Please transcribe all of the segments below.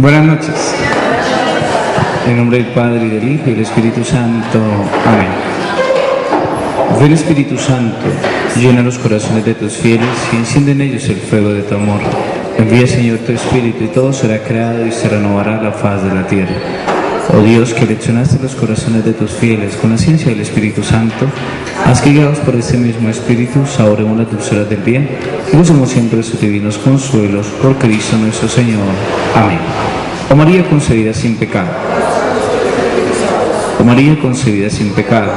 Buenas noches. En nombre del Padre, y del Hijo, y del Espíritu Santo. Amén. Ven, Espíritu Santo, llena los corazones de tus fieles y enciende en ellos el fuego de tu amor. Envía, Señor, tu Espíritu, y todo será creado y se renovará la faz de la tierra. Oh Dios, que leccionaste los corazones de tus fieles con la ciencia del Espíritu Santo, haz que, guiados por ese mismo Espíritu, saboremos las dulzuras del bien y gocemos siempre de sus divinos consuelos, por Cristo nuestro Señor. Amén. Oh María concebida sin pecado. Oh María concebida sin pecado.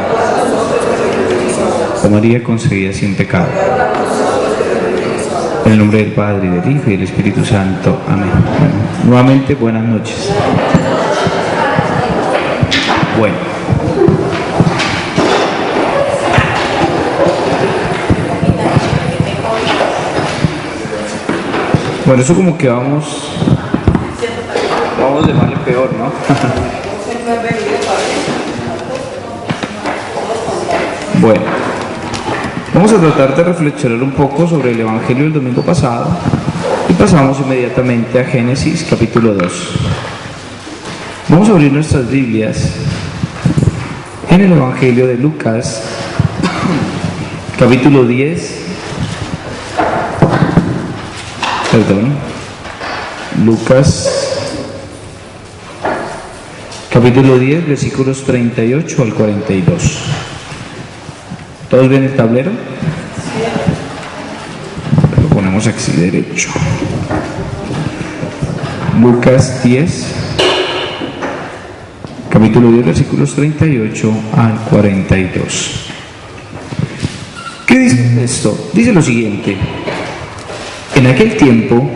Oh María concebida sin pecado. En el nombre del Padre, y del Hijo, y del Espíritu Santo. Amén. Nuevamente, buenas noches. Bueno. Bueno, eso como que vamos de mal en peor, ¿no? Bueno, vamos a tratar de reflexionar un poco sobre el Evangelio del domingo pasado y pasamos inmediatamente a Génesis capítulo 2. Vamos a abrir nuestras Biblias en el Evangelio de Lucas capítulo 10. Lucas capítulo 10, versículos 38 al 42. ¿Todos ven el tablero? Lo ponemos aquí derecho. Lucas 10, capítulo 10, versículos 38 al 42. ¿Qué dice esto? Dice lo siguiente: en aquel tiempo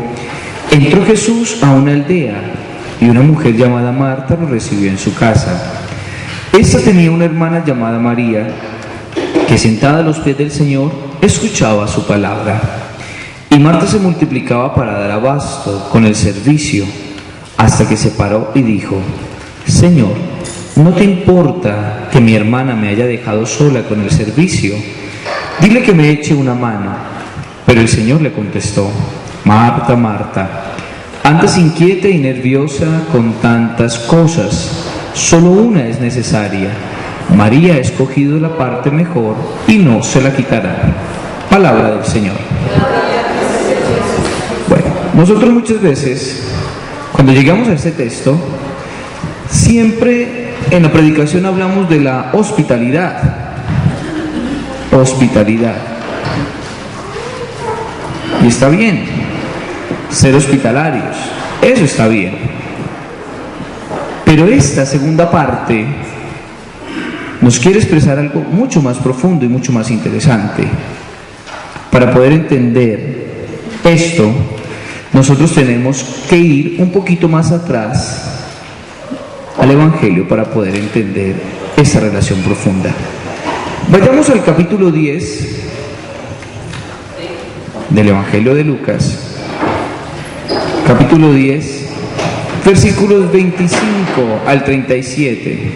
entró Jesús a una aldea y una mujer llamada Marta lo recibió en su casa. Esta tenía una hermana llamada María, que sentada a los pies del Señor escuchaba su palabra. Y Marta se multiplicaba para dar abasto con el servicio, hasta que se paró y dijo: Señor, ¿no te importa que mi hermana me haya dejado sola con el servicio? Dile que me eche una mano. Pero el Señor le contestó: Marta, Marta, andas inquieta y nerviosa con tantas cosas, solo una es necesaria. María ha escogido la parte mejor y no se la quitará. Palabra del Señor. Bueno, nosotros muchas veces, cuando llegamos a este texto, siempre en la predicación hablamos de la hospitalidad. Hospitalidad. Y está bien, ser hospitalarios, eso está bien. Pero esta segunda parte nos quiere expresar algo mucho más profundo y mucho más interesante. Para poder entender esto, nosotros tenemos que ir un poquito más atrás al Evangelio para poder entender esta relación profunda. Vayamos al capítulo 10 del Evangelio de Lucas, capítulo 10, versículos 25 al 37.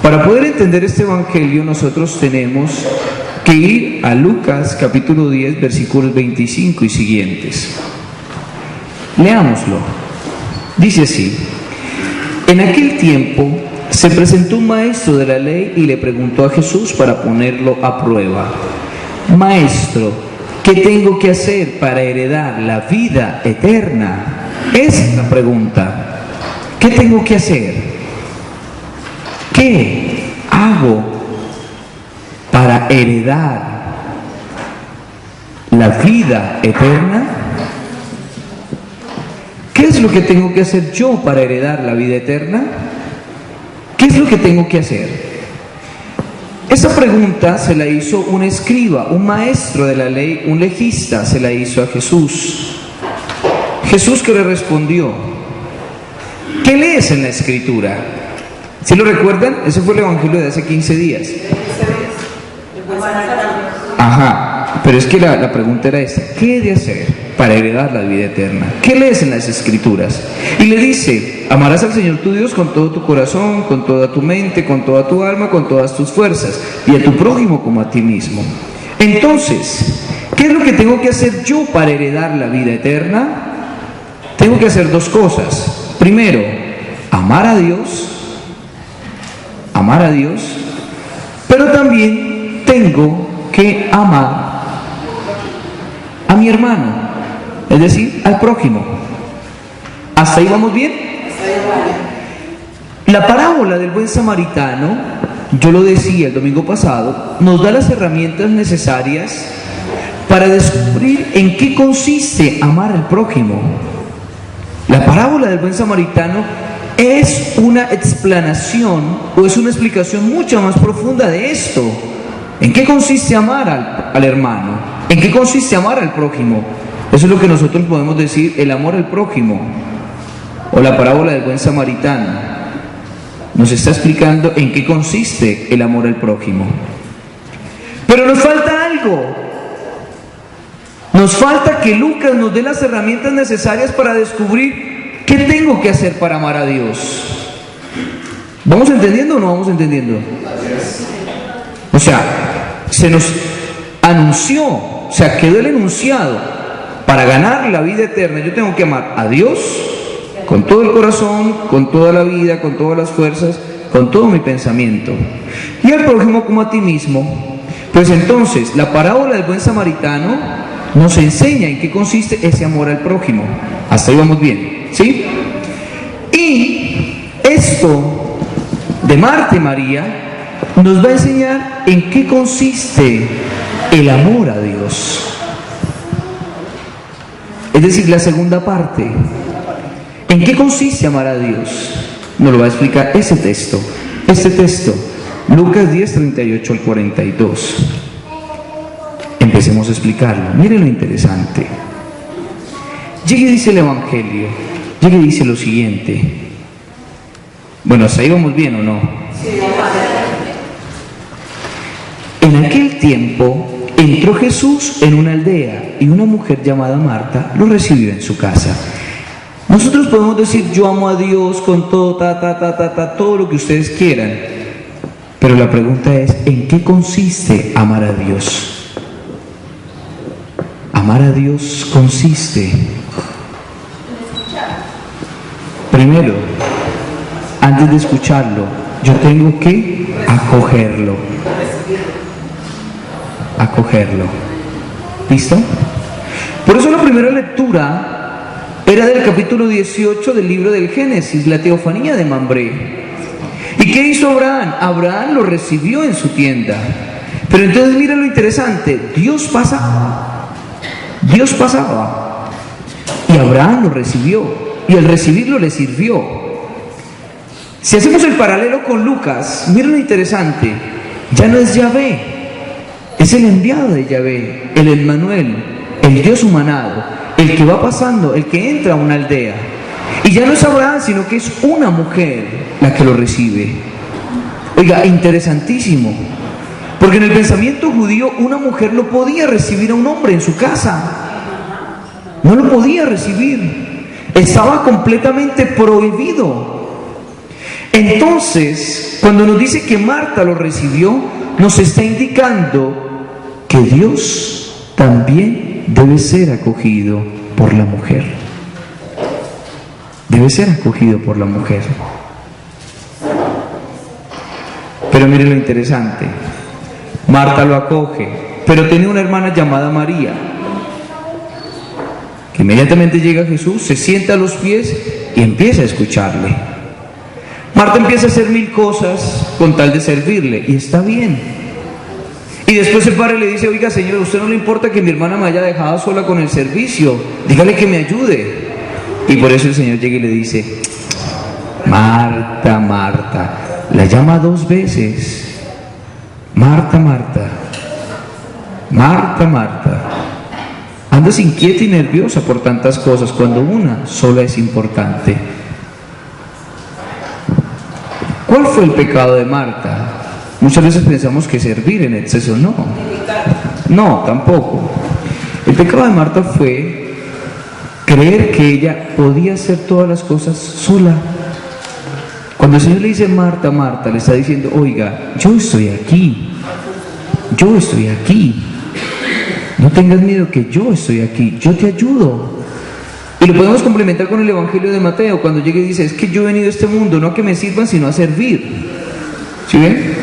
Para poder entender este Evangelio, nosotros tenemos que ir a Lucas, capítulo 10, versículos 25 y siguientes. Leámoslo. Dice así: en aquel tiempo se presentó un maestro de la ley y le preguntó a Jesús para ponerlo a prueba: Maestro, ¿qué tengo que hacer para heredar la vida eterna? Esa es la pregunta. ¿Qué tengo que hacer? ¿Qué hago para heredar la vida eterna? ¿Qué es lo que tengo que hacer yo para heredar la vida eterna? ¿Qué es lo que tengo que hacer? Esta pregunta se la hizo un escriba, un maestro de la ley, un legista, se la hizo a Jesús. Jesús, que le respondió: ¿qué lees en la Escritura? ¿Sí lo recuerdan? Ese fue el Evangelio de hace 15 días. Ajá, pero es que la pregunta era esta: ¿qué he de hacer para heredar la vida eterna? ¿Qué lees en las Escrituras? Y le dice: amarás al Señor tu Dios con todo tu corazón, con toda tu mente, con toda tu alma, con todas tus fuerzas, y a tu prójimo como a ti mismo. Entonces, ¿qué es lo que tengo que hacer yo para heredar la vida eterna? tengo que hacer dos cosas. Primero, amar a Dios, pero también tengo que amar a mi hermano, es decir, al prójimo. ¿Hasta ahí vamos bien? La parábola del buen samaritano, yo lo decía el domingo pasado, nos da las herramientas necesarias para descubrir en qué consiste amar al prójimo. La parábola del buen samaritano es una explanación o es una explicación mucho más profunda de esto. ¿En qué consiste amar al hermano? ¿En qué consiste amar al prójimo? Eso es lo que nosotros podemos decir, el amor al prójimo, o la parábola del buen samaritano. Nos está explicando en qué consiste el amor al prójimo. Pero nos falta algo. Nos falta que Lucas nos dé las herramientas necesarias para descubrir qué tengo que hacer para amar a Dios. ¿Vamos entendiendo o no vamos entendiendo? O sea, se nos anunció, o sea, quedó el enunciado. Para ganar la vida eterna yo tengo que amar a Dios con todo el corazón, con toda la vida, con todas las fuerzas, con todo mi pensamiento. Y al prójimo como a ti mismo. Pues entonces, la parábola del buen samaritano nos enseña en qué consiste ese amor al prójimo. Hasta ahí vamos bien, ¿sí? Y esto de Marta y María nos va a enseñar en qué consiste el amor a Dios. Es decir, la segunda parte. ¿En qué consiste amar a Dios? Nos lo va a explicar ese texto. Este texto, Lucas 10, 38 al 42. Empecemos a explicarlo. Miren lo interesante. Llega y dice el Evangelio. Llega y dice lo siguiente. Bueno, ¿hasta ahí vamos bien o no? En aquel tiempo entró Jesús en una aldea y una mujer llamada Marta lo recibió en su casa. Nosotros podemos decir, yo amo a Dios con todo, todo lo que ustedes quieran. Pero la pregunta es, ¿en qué consiste amar a Dios? Amar a Dios consiste, primero, antes de escucharlo, yo tengo que acogerlo. ¿Listo? Por eso la primera lectura era del capítulo 18 del libro del Génesis, la teofanía de Mambré. ¿Y qué hizo Abraham? Abraham lo recibió en su tienda. Pero entonces mira lo interesante, Dios pasaba y Abraham lo recibió y al recibirlo le sirvió. Si hacemos el paralelo con Lucas, mira lo interesante, ya no es Yahvé, es el enviado de Yahvé, el Emmanuel, el Dios humanado, el que va pasando, el que entra a una aldea. Y ya no es Abraham, sino que es una mujer la que lo recibe. Oiga, interesantísimo. Porque en el pensamiento judío una mujer no podía recibir a un hombre en su casa. No lo podía recibir. Estaba completamente prohibido. Entonces, cuando nos dice que Marta lo recibió, nos está indicando que Dios también debe ser acogido por la mujer. Debe ser acogido por la mujer. Pero mire lo interesante. Marta lo acoge, pero tiene una hermana llamada María, que inmediatamente llega a Jesús, se sienta a los pies y empieza a escucharle. Marta empieza a hacer 1000 cosas con tal de servirle, y está bien. Y después se para y le dice, oiga Señor, ¿a usted no le importa que mi hermana me haya dejado sola con el servicio? Dígale que me ayude. Y por eso el Señor llega y le dice, Marta, Marta, la llama 2 veces. Marta, Marta, Marta, Marta, andas inquieta y nerviosa por tantas cosas cuando una sola es importante. ¿Cuál fue el pecado de Marta? Muchas veces pensamos que servir en exceso, no, tampoco. El pecado de Marta fue creer que ella podía hacer todas las cosas sola. Cuando el Señor le dice Marta, Marta, le está diciendo, oiga, yo estoy aquí, no tengas miedo que yo estoy aquí, yo te ayudo. Y lo podemos complementar con el Evangelio de Mateo, cuando llega y dice, es que yo he venido a este mundo no a que me sirvan, sino a servir. ¿Sí ven?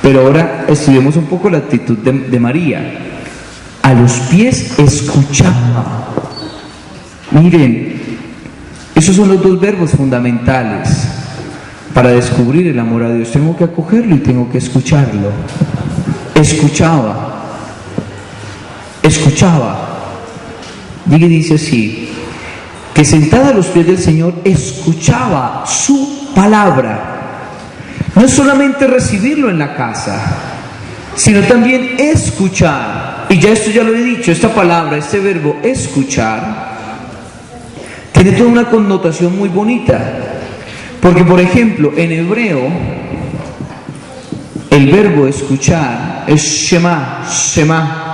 Pero ahora estudiemos un poco la actitud de María. A los pies escuchaba. Miren, esos son los dos verbos fundamentales para descubrir el amor a Dios. Tengo que acogerlo y tengo que escucharlo. Escuchaba. Escuchaba. Dice así, que sentada a los pies del Señor escuchaba su palabra. No es solamente recibirlo en la casa, sino también escuchar. Y esto ya lo he dicho, esta palabra, este verbo escuchar, tiene toda una connotación muy bonita. Porque, por ejemplo, en hebreo, el verbo escuchar es shema, shema.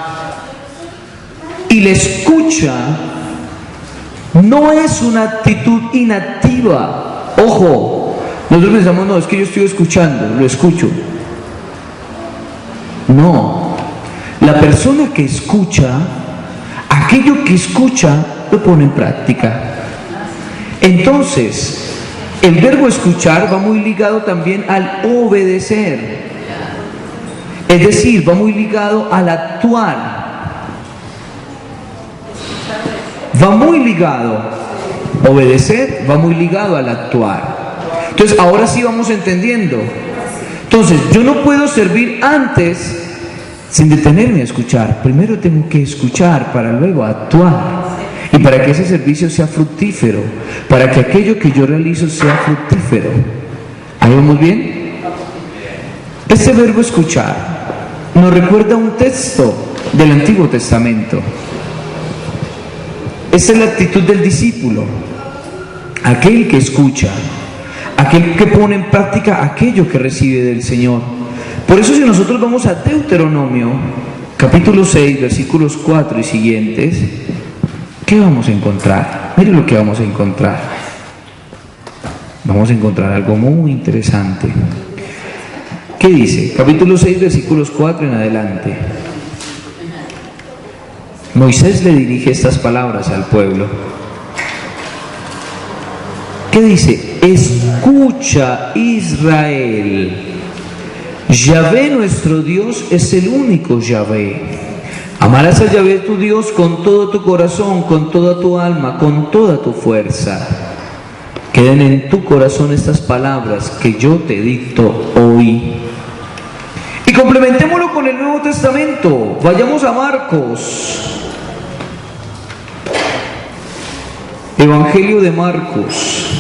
Y la escucha no es una actitud inactiva. Ojo, nosotros pensamos, no, es que yo estoy escuchando, lo escucho. No, la persona que escucha, aquello que escucha, lo pone en práctica. Entonces, el verbo escuchar va muy ligado también al obedecer. Es decir, va muy ligado al actuar. Va muy ligado, obedecer va muy ligado al actuar. Entonces, ahora sí vamos entendiendo. Entonces, yo no puedo servir antes sin detenerme a escuchar. Primero tengo que escuchar para luego actuar. Y para que ese servicio sea fructífero, para que aquello que yo realizo sea fructífero. ¿Ahí vamos bien? Este verbo escuchar nos recuerda un texto del Antiguo Testamento. Esa es la actitud del discípulo, aquel que escucha, aquel que pone en práctica aquello que recibe del Señor. Por eso si nosotros vamos a Deuteronomio, capítulo 6, versículos 4 y siguientes, ¿qué vamos a encontrar? Mire lo que vamos a encontrar. Vamos a encontrar algo muy interesante. ¿Qué dice? Capítulo 6, versículos 4 en adelante. Moisés le dirige estas palabras al pueblo. ¿Qué dice? Escucha, Israel. Yahvé nuestro Dios es el único Yahvé. Amarás a Yahvé tu Dios con todo tu corazón, con toda tu alma, con toda tu fuerza. Queden en tu corazón estas palabras que yo te dicto hoy. Y complementémoslo con el Nuevo Testamento. Vayamos a Marcos. Evangelio de Marcos.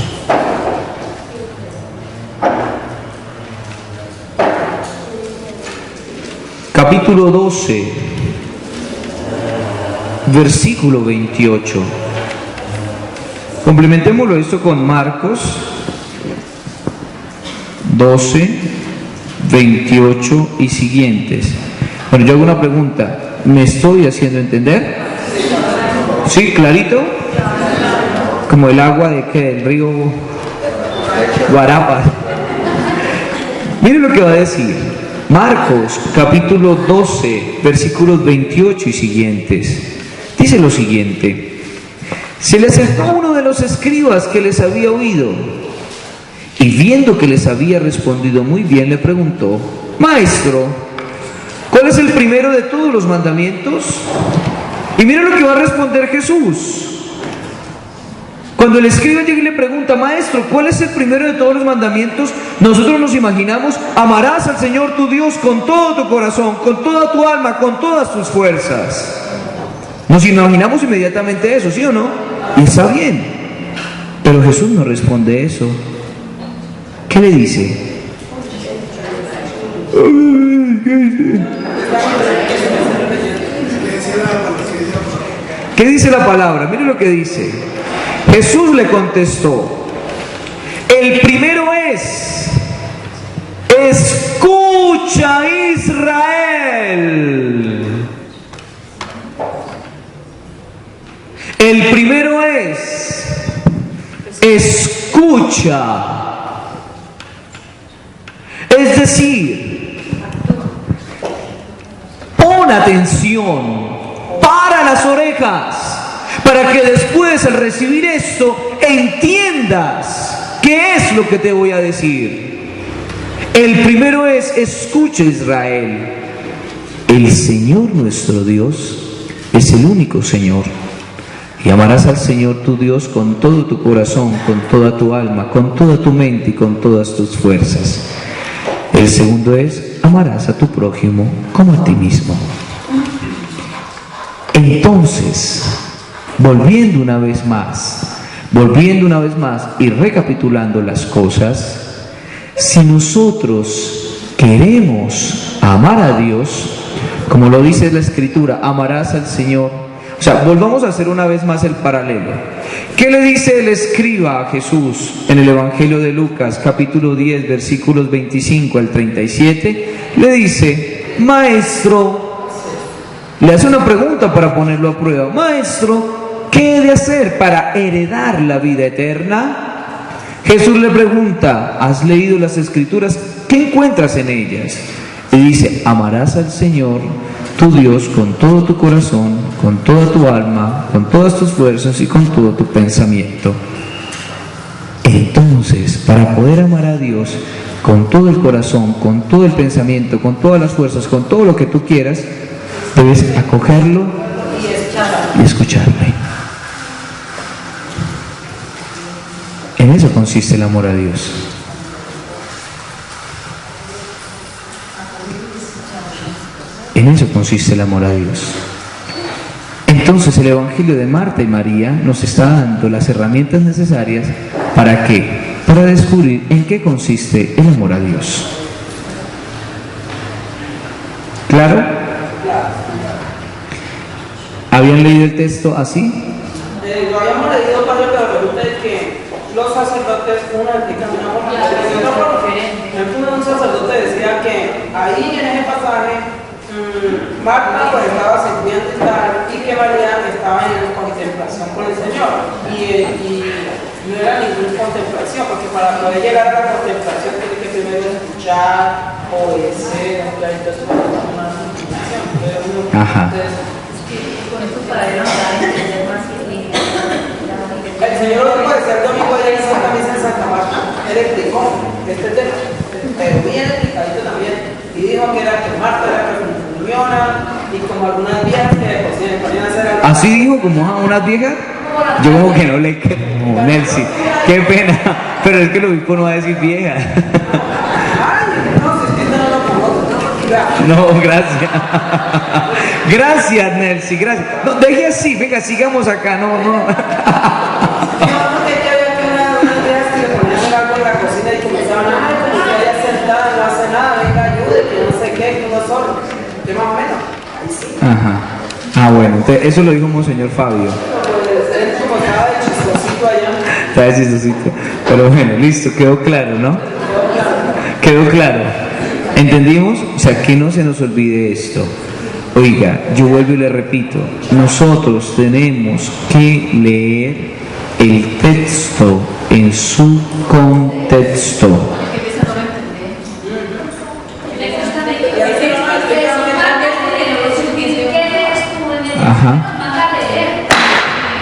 Capítulo 12, versículo 28. Complementémoslo esto con Marcos 12, 28 y siguientes. Bueno, yo hago una pregunta. ¿Me estoy haciendo entender? ¿Sí? ¿Clarito? Como el agua de que del río Guarapa. Miren lo que va a decir. Marcos, capítulo 12, versículos 28 y siguientes. Dice lo siguiente. Se le acercó uno de los escribas que les había oído, y viendo que les había respondido muy bien, le preguntó: Maestro, ¿cuál es el primero de todos los mandamientos? Y mira lo que va a responder Jesús. Cuando el escriba llega y le pregunta: Maestro, ¿cuál es el primero de todos los mandamientos? Nosotros nos imaginamos: amarás al Señor tu Dios con todo tu corazón, con toda tu alma, con todas tus fuerzas. Nos imaginamos inmediatamente eso, ¿sí o no? Y está bien. Pero Jesús no responde eso. ¿Qué le dice? ¿Qué dice la palabra? Mire lo que dice. Jesús le contestó: el primero es: escucha, Israel. El primero es: escucha. Es decir, pon atención, para las orejas, para que después al recibir esto entiendas qué es lo que te voy a decir. El primero es: escucha, Israel, el Señor nuestro Dios es el único Señor, y amarás al Señor tu Dios con todo tu corazón, con toda tu alma, con toda tu mente y con todas tus fuerzas. El segundo es: amarás a tu prójimo como a ti mismo. Entonces, volviendo una vez más y recapitulando las cosas, si nosotros queremos amar a Dios, como lo dice la Escritura, amarás al Señor. O sea, volvamos a hacer una vez más el paralelo. ¿Qué le dice el escriba a Jesús en el Evangelio de Lucas, capítulo 10, versículos 25 al 37? Le dice: Maestro, le hace una pregunta para ponerlo a prueba. Maestro, ¿qué he de hacer para heredar la vida eterna? Jesús le pregunta: ¿has leído las Escrituras? ¿Qué encuentras en ellas? Y dice: amarás al Señor tu Dios con todo tu corazón, con toda tu alma, con todas tus fuerzas y con todo tu pensamiento. Entonces, para poder amar a Dios con todo el corazón, con todo el pensamiento, con todas las fuerzas, con todo lo que tú quieras, debes acogerlo y escucharle. En eso consiste el amor a Dios. En eso consiste el amor a Dios. Entonces el Evangelio de Marta y María nos está dando las herramientas necesarias ¿para qué? Para descubrir en qué consiste el amor a Dios. ¿Claro? ¿Habían leído el texto así? Lo habíamos leído, Padre, pero resulta que los sacerdotes, un sacerdote decía que ahí en ese pasaje Marta pues estaba sentida y tal, y que María estaba en contemplación con el Señor, y no era ninguna contemplación, porque para poder llegar a la contemplación tiene que primero escuchar, obedecer, entonces una contemplación. Con esto para entender más el Señor lo dijo decía el domingo ayer en Santa Misa en Santa Marta, él explicó este tema, pero bien explicadito también, y dijo que era que Marta era que y como algunas viejas que pues, ponían a hacer algo. ¿Así dijo como a unas viejas? Yo como que no le creo, Nelsi, qué pena, pero es que lo mismo no va a decir vieja. Ay, no, si usted no lo conoce, no, gracias. Gracias, Nelsi, gracias. No, deje así, venga, sigamos acá, no. Ajá. Ah, bueno, entonces, eso lo dijo Monseñor Fabio. Está chistosito. Pero bueno, listo, quedó claro, ¿no? Quedó claro. ¿Entendimos? O sea, que no se nos olvide esto. Oiga, yo vuelvo y le repito, nosotros tenemos que leer el texto en su contexto.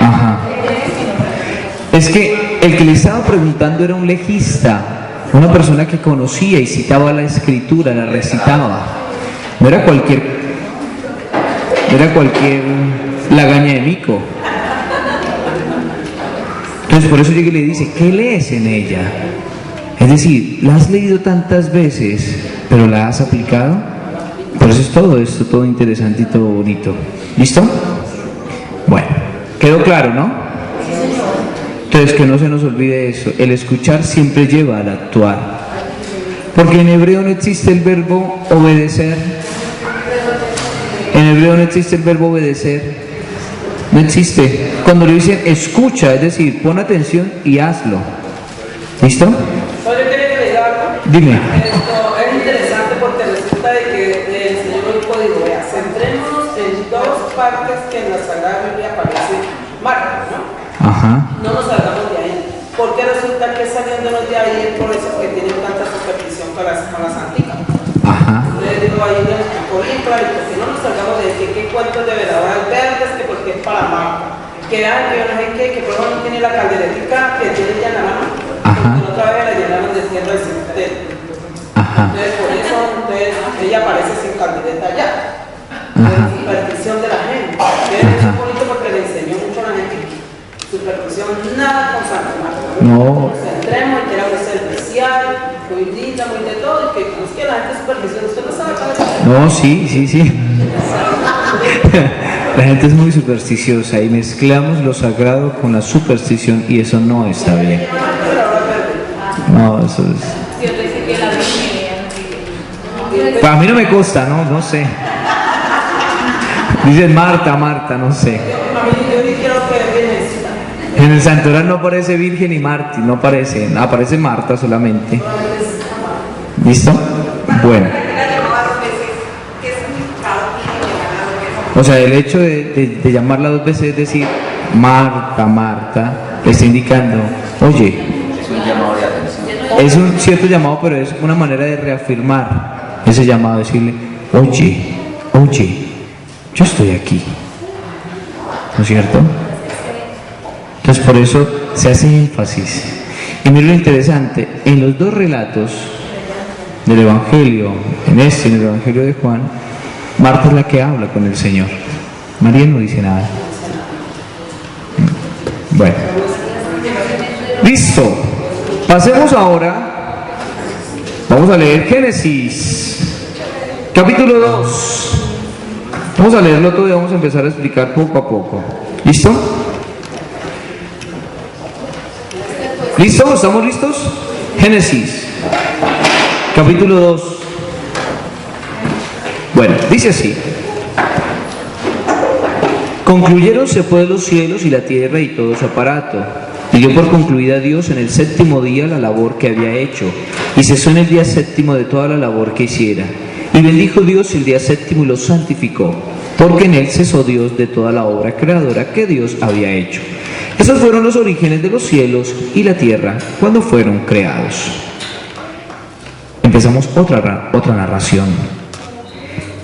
Ajá. Es que el que le estaba preguntando era un legista, una persona que conocía y citaba la Escritura, la recitaba. No era cualquier lagaña de mico. Entonces por eso llega y le dice: ¿qué lees en ella? Es decir, ¿la has leído tantas veces, pero la has aplicado? Por eso es todo esto, todo interesante y todo bonito. ¿Listo? Bueno, quedó claro, ¿no? Entonces que no se nos olvide eso, el escuchar siempre lleva al actuar, porque en hebreo no existe el verbo obedecer. En hebreo no existe el verbo obedecer, no existe. Cuando le dicen escucha, es decir, pon atención y hazlo. ¿Listo? Dime. Esto es interesante porque resulta de que el Señor el código, vea, centrémonos en dos partes que en la Sagrada Biblia aparece Marta, ¿no? Ajá. No nos salgamos de ahí, porque resulta que saliéndonos de ahí es por eso que tienen tanta superstición con las antiguas. Ajá. Les digo ahí por bien clarito, que no nos salgamos de que qué cuentos de veladoras verdes, que porque es para Marta. que hay, que yo no sé qué, que por ejemplo tiene la calderetica que tiene ya en la mano, Ajá. porque otra vez la llenaron de tierra del cementerio. Ajá. Entonces por eso, ella aparece sin caldereta ya. Ajá. Es superstición de la gente. Es muy bonito porque le enseñó mucho a la gente que superstición, nada con Santa Marta. No. Nos centremos en que era muy servicial, muy linda, muy de todo, y que no es que la gente es superficial, usted no sabe cuál es. No, sí, sí, sí. La gente es muy supersticiosa y mezclamos lo sagrado con la superstición y eso no está bien. No, eso es... Yo pensé que la Virgen. Para mí no me consta, no sé. Dicen Marta, Marta, no sé. A mí yo sí creo que es bienestar. En el santoral no aparece Virgen y Mártir, no aparece, aparece Marta solamente. ¿Listo? Bueno. O sea, el hecho de llamarla dos veces es decir, Marta, Marta, le está indicando, oye, Es un llamado de atención. es un cierto llamado, pero es una manera de reafirmar ese llamado, decirle, oye, oye, yo estoy aquí. ¿No es cierto? Entonces por eso se hace énfasis. Y mira lo interesante, en los dos relatos del Evangelio, en este y en el Evangelio de Juan, Marta es la que habla con el Señor. María no dice nada. Bueno. Listo. Pasemos ahora. Vamos a leer Génesis, capítulo 2. Vamos a leerlo todo y vamos a empezar a explicar poco a poco. ¿Listo? ¿Listo? ¿Estamos listos? Génesis, capítulo 2. Bueno, dice así. Concluyéronse pues los cielos y la tierra y todo su aparato. Y dio por concluida Dios en el séptimo día la labor que había hecho, y cesó en el día séptimo de toda la labor que hiciera. Y bendijo Dios el día séptimo y lo santificó, porque en él cesó Dios de toda la obra creadora que Dios había hecho. Esos fueron los orígenes de los cielos y la tierra cuando fueron creados. Empezamos otra narración.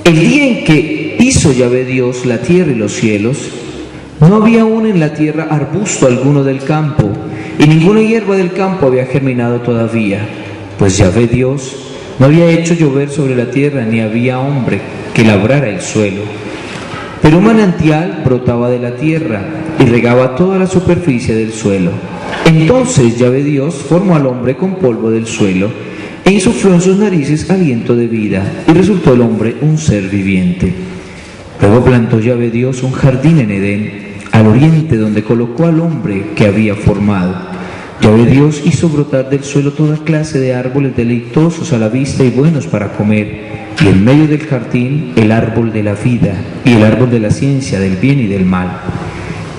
El día en que hizo Yahvé Dios la tierra y los cielos, no había aún en la tierra arbusto alguno del campo, y ninguna hierba del campo había germinado todavía, pues Yahvé Dios no había hecho llover sobre la tierra, ni había hombre que labrara el suelo. Pero un manantial brotaba de la tierra y regaba toda la superficie del suelo. Entonces Yahvé Dios formó al hombre con polvo del suelo, e insufló en sus narices aliento de vida, y resultó el hombre un ser viviente. Luego plantó Yahvé Dios un jardín en Edén, al oriente, donde colocó al hombre que había formado. Yahvé Dios hizo brotar del suelo toda clase de árboles deleitosos a la vista y buenos para comer, y en medio del jardín el árbol de la vida y el árbol de la ciencia del bien y del mal.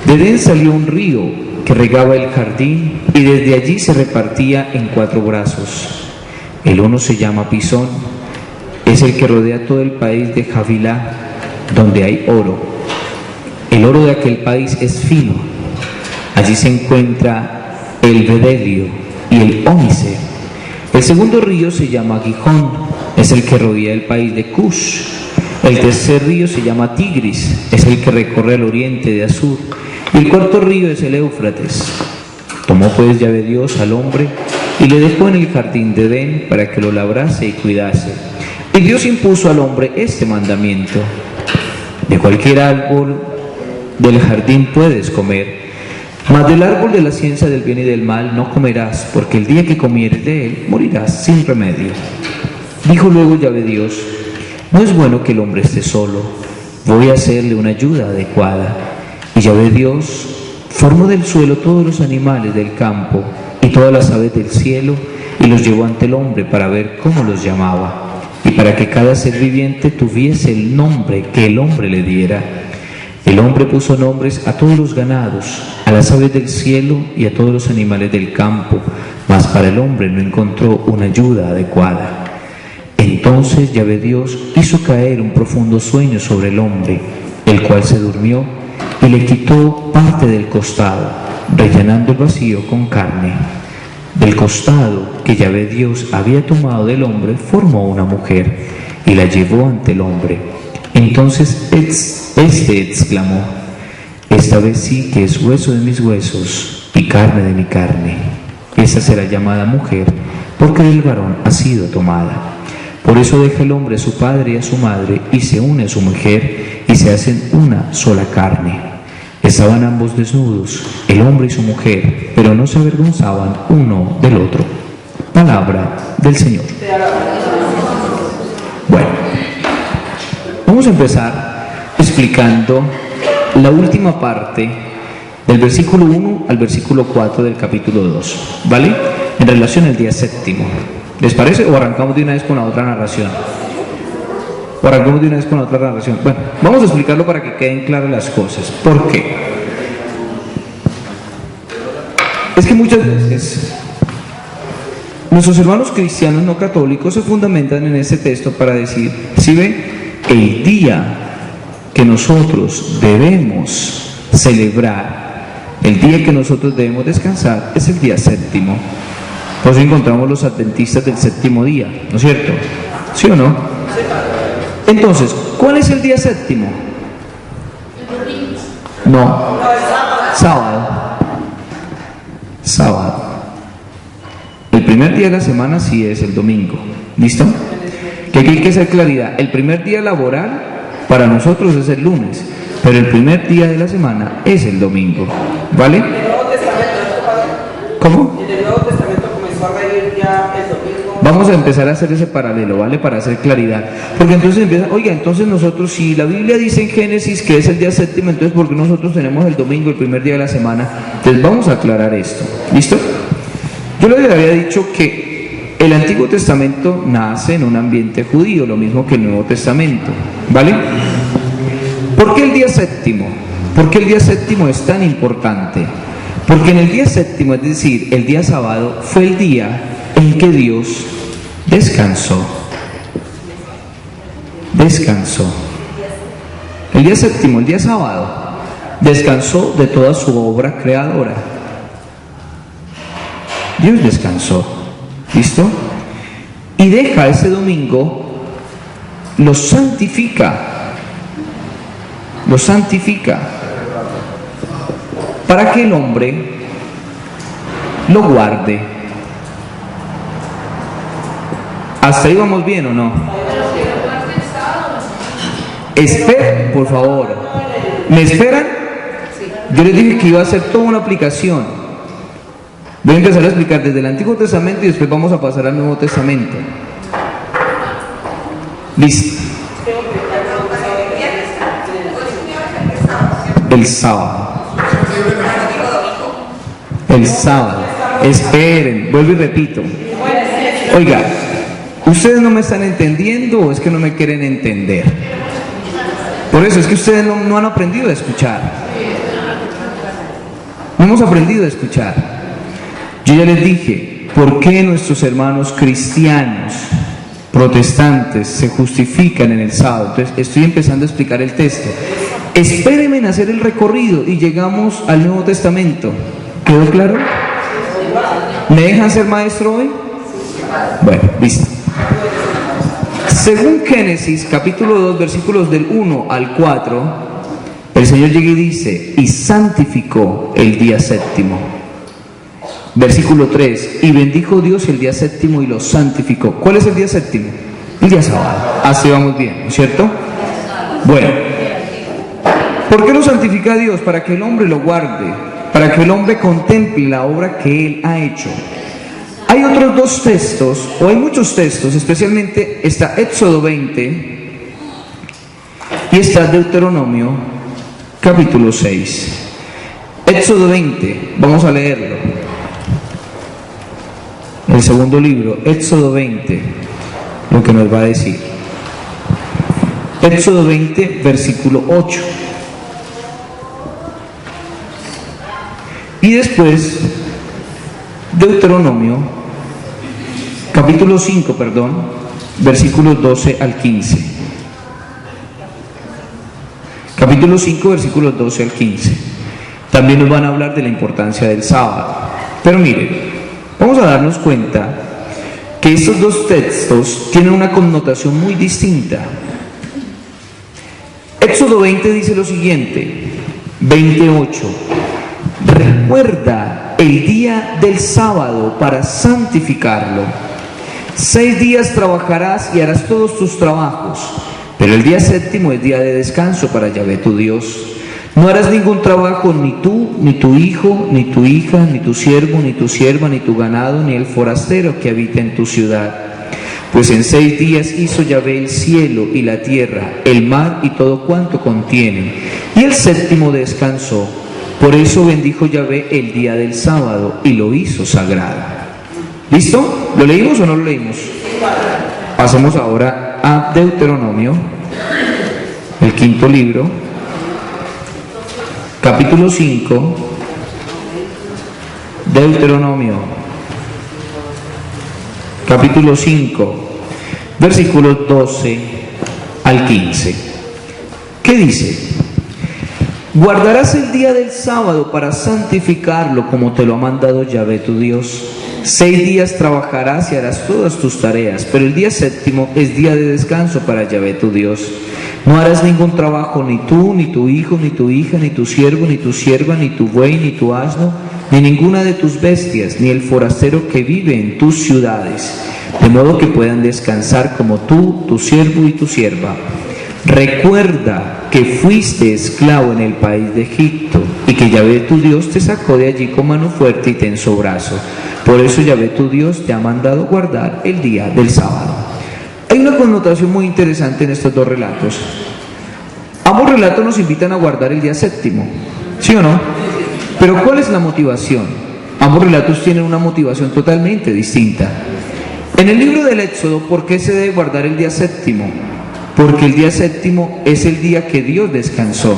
De Edén salió un río que regaba el jardín, y desde allí se repartía en 4 brazos. El uno se llama Pisón, es el que rodea todo el país de Havilá, donde hay oro. El oro de aquel país es fino. Allí se encuentra el bedelio y el ónice. El segundo río se llama Gijón, es el que rodea el país de Cush. El tercer río se llama Tigris, es el que recorre el oriente de Asur. Y el cuarto río es el Éufrates. Tomó pues Yahvé Dios al hombre y le dejó en el jardín de Edén para que lo labrase y cuidase. Y Dios impuso al hombre este mandamiento: de cualquier árbol del jardín puedes comer, mas del árbol de la ciencia del bien y del mal no comerás, porque el día que comieres de él morirás sin remedio. Dijo luego Yahvé Dios: no es bueno que el hombre esté solo, voy a hacerle una ayuda adecuada. Y Yahvé Dios formó del suelo todos los animales del campo y todas las aves del cielo, y los llevó ante el hombre para ver cómo los llamaba, y para que cada ser viviente tuviese el nombre que el hombre le diera. El hombre puso nombres a todos los ganados, a las aves del cielo y a todos los animales del campo, mas para el hombre no encontró una ayuda adecuada. Entonces Yahvé Dios hizo caer un profundo sueño sobre el hombre, el cual se durmió y le quitó parte del costado, rellenando el vacío con carne. Del costado que Yahvé Dios había tomado del hombre, formó una mujer y la llevó ante el hombre. Entonces éste exclamó: esta vez sí que es hueso de mis huesos y carne de mi carne. Esta será llamada mujer, porque del varón ha sido tomada. Por eso deja el hombre a su padre y a su madre, y se une a su mujer, y se hacen una sola carne. Estaban ambos desnudos, el hombre y su mujer, pero no se avergonzaban uno del otro. Palabra del Señor. Bueno, vamos a empezar explicando la última parte del versículo 1 al versículo 4 del capítulo 2, ¿vale? En relación al día séptimo. ¿Les parece? ¿O arrancamos de una vez con la otra narración? Bueno, vamos a explicarlo para que queden claras las cosas. ¿Por qué? Es que muchas veces nuestros hermanos cristianos no católicos se fundamentan en este texto para decir, ¿sí ven? El día que nosotros debemos celebrar, el día que nosotros debemos descansar, es el día séptimo. Por eso encontramos los adventistas del séptimo día, ¿no es cierto? ¿Sí o no? Entonces, ¿cuál es el día séptimo? No, sábado. El primer día de la semana sí es el domingo, ¿listo? Que aquí hay que hacer claridad. El primer día laboral para nosotros es el lunes, pero el primer día de la semana es el domingo, ¿vale? En el Nuevo Testamento, ¿Cómo? en el Nuevo Testamento comenzó a regir ya el domingo. Vamos a empezar a hacer ese paralelo, ¿vale? Para hacer claridad. Porque entonces empieza, oiga, entonces nosotros, si la Biblia dice en Génesis que es el día séptimo, entonces ¿por qué nosotros tenemos el domingo, el primer día de la semana? Entonces vamos a aclarar esto, ¿listo? Yo les había dicho que el Antiguo Testamento nace en un ambiente judío, lo mismo que el Nuevo Testamento, ¿vale? ¿Por qué el día séptimo? ¿Por qué el día séptimo es tan importante? Porque en el día séptimo, es decir, el día sábado, fue el día en que Dios descansó. El día séptimo, el día sábado, descansó de toda su obra creadora. Dios descansó, ¿listo? Y deja ese domingo, lo santifica, para que el hombre lo guarde. ¿Hasta ahí vamos bien o no? Esperen, por favor. ¿Me esperan? Yo les dije que iba a hacer toda una aplicación. Voy a empezar a explicar desde el Antiguo Testamento y después vamos a pasar al Nuevo Testamento. Listo. El sábado. Esperen, vuelvo y repito. Oiga, ¿ustedes no me están entendiendo o es que no me quieren entender? Por eso es que ustedes no han aprendido a escuchar. No hemos aprendido a escuchar. Yo ya les dije, ¿por qué nuestros hermanos cristianos, protestantes, se justifican en el sábado? Entonces, estoy empezando a explicar el texto. Espérenme en hacer el recorrido y llegamos al Nuevo Testamento. ¿Quedó claro? ¿Me dejan ser maestro hoy? Bueno, listo. Según Génesis, capítulo 2, versículos del 1 al 4, el Señor llega y dice, y santificó el día séptimo. Versículo 3, y bendijo Dios el día séptimo y lo santificó. ¿Cuál es el día séptimo? El día sábado. Así vamos bien, ¿no es cierto? Bueno, ¿por qué lo santifica Dios? Para que el hombre lo guarde, para que el hombre contemple la obra que Él ha hecho. Hay otros dos textos, o hay muchos textos, especialmente está Éxodo 20 y está Deuteronomio capítulo 6. Éxodo 20, vamos a leerlo. El segundo libro, Éxodo 20, lo que nos va a decir. Éxodo 20, versículo 8. Y después, Deuteronomio, capítulo 5, versículos 12 al 15. Capítulo 5, versículos 12 al 15. También nos van a hablar de la importancia del sábado. Pero miren, vamos a darnos cuenta que estos dos textos tienen una connotación muy distinta. Éxodo 20 dice lo siguiente: 28. Recuerda el día del sábado para santificarlo. 6 días trabajarás y harás todos tus trabajos, pero el día séptimo es día de descanso para Yahvé tu Dios. No harás ningún trabajo, ni tú, ni tu hijo, ni tu hija, ni tu siervo, ni tu sierva, ni tu ganado, ni el forastero que habita en tu ciudad. Pues en 6 días hizo Yahvé el cielo y la tierra, el mar y todo cuanto contienen, y el séptimo descansó. Por eso bendijo Yahvé el día del sábado y lo hizo sagrado. ¿Listo? ¿Lo leímos o no lo leímos? Pasemos ahora a Deuteronomio, el 5.º libro, capítulo 5, Deuteronomio, capítulo 5, versículos 12 al 15. ¿Qué dice? Guardarás el día del sábado para santificarlo como te lo ha mandado Yahvé tu Dios. 6 días trabajarás y harás todas tus tareas, pero el día séptimo es día de descanso para Yahvé tu Dios. No harás ningún trabajo, ni tú, ni tu hijo, ni tu hija, ni tu siervo, ni tu sierva, ni tu buey, ni tu asno, ni ninguna de tus bestias, ni el forastero que vive en tus ciudades, de modo que puedan descansar como tú, tu siervo y tu sierva. Recuerda que fuiste esclavo en el país de Egipto y que Yahvé tu Dios te sacó de allí con mano fuerte y tenso brazo. Por eso Yahvé tu Dios te ha mandado guardar el día del sábado. Hay una connotación muy interesante en estos dos relatos. Ambos relatos nos invitan a guardar el día séptimo, ¿sí o no? Pero ¿cuál es la motivación? Ambos relatos tienen una motivación totalmente distinta. En el libro del Éxodo, ¿por qué se debe guardar el día séptimo? Porque el día séptimo es el día que Dios descansó.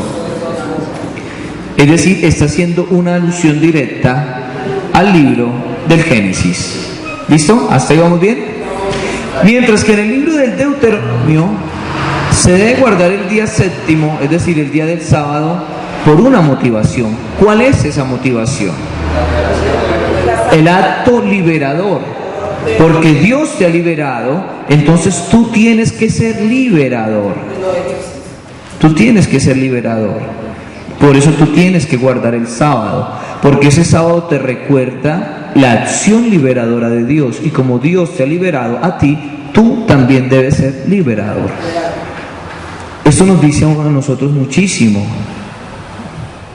Es decir, está haciendo una alusión directa al libro del Génesis. ¿Listo? ¿Hasta ahí vamos bien? Mientras que en el libro del Deuteronomio se debe guardar el día séptimo, es decir, el día del sábado, por una motivación. ¿Cuál es esa motivación? El acto liberador. Porque Dios te ha liberado, entonces tú tienes que ser liberador. Tú tienes que ser liberador. Por eso tú tienes que guardar el sábado, porque ese sábado te recuerda la acción liberadora de Dios, y como Dios te ha liberado a ti, tú también debes ser liberador. Esto nos dice a nosotros muchísimo,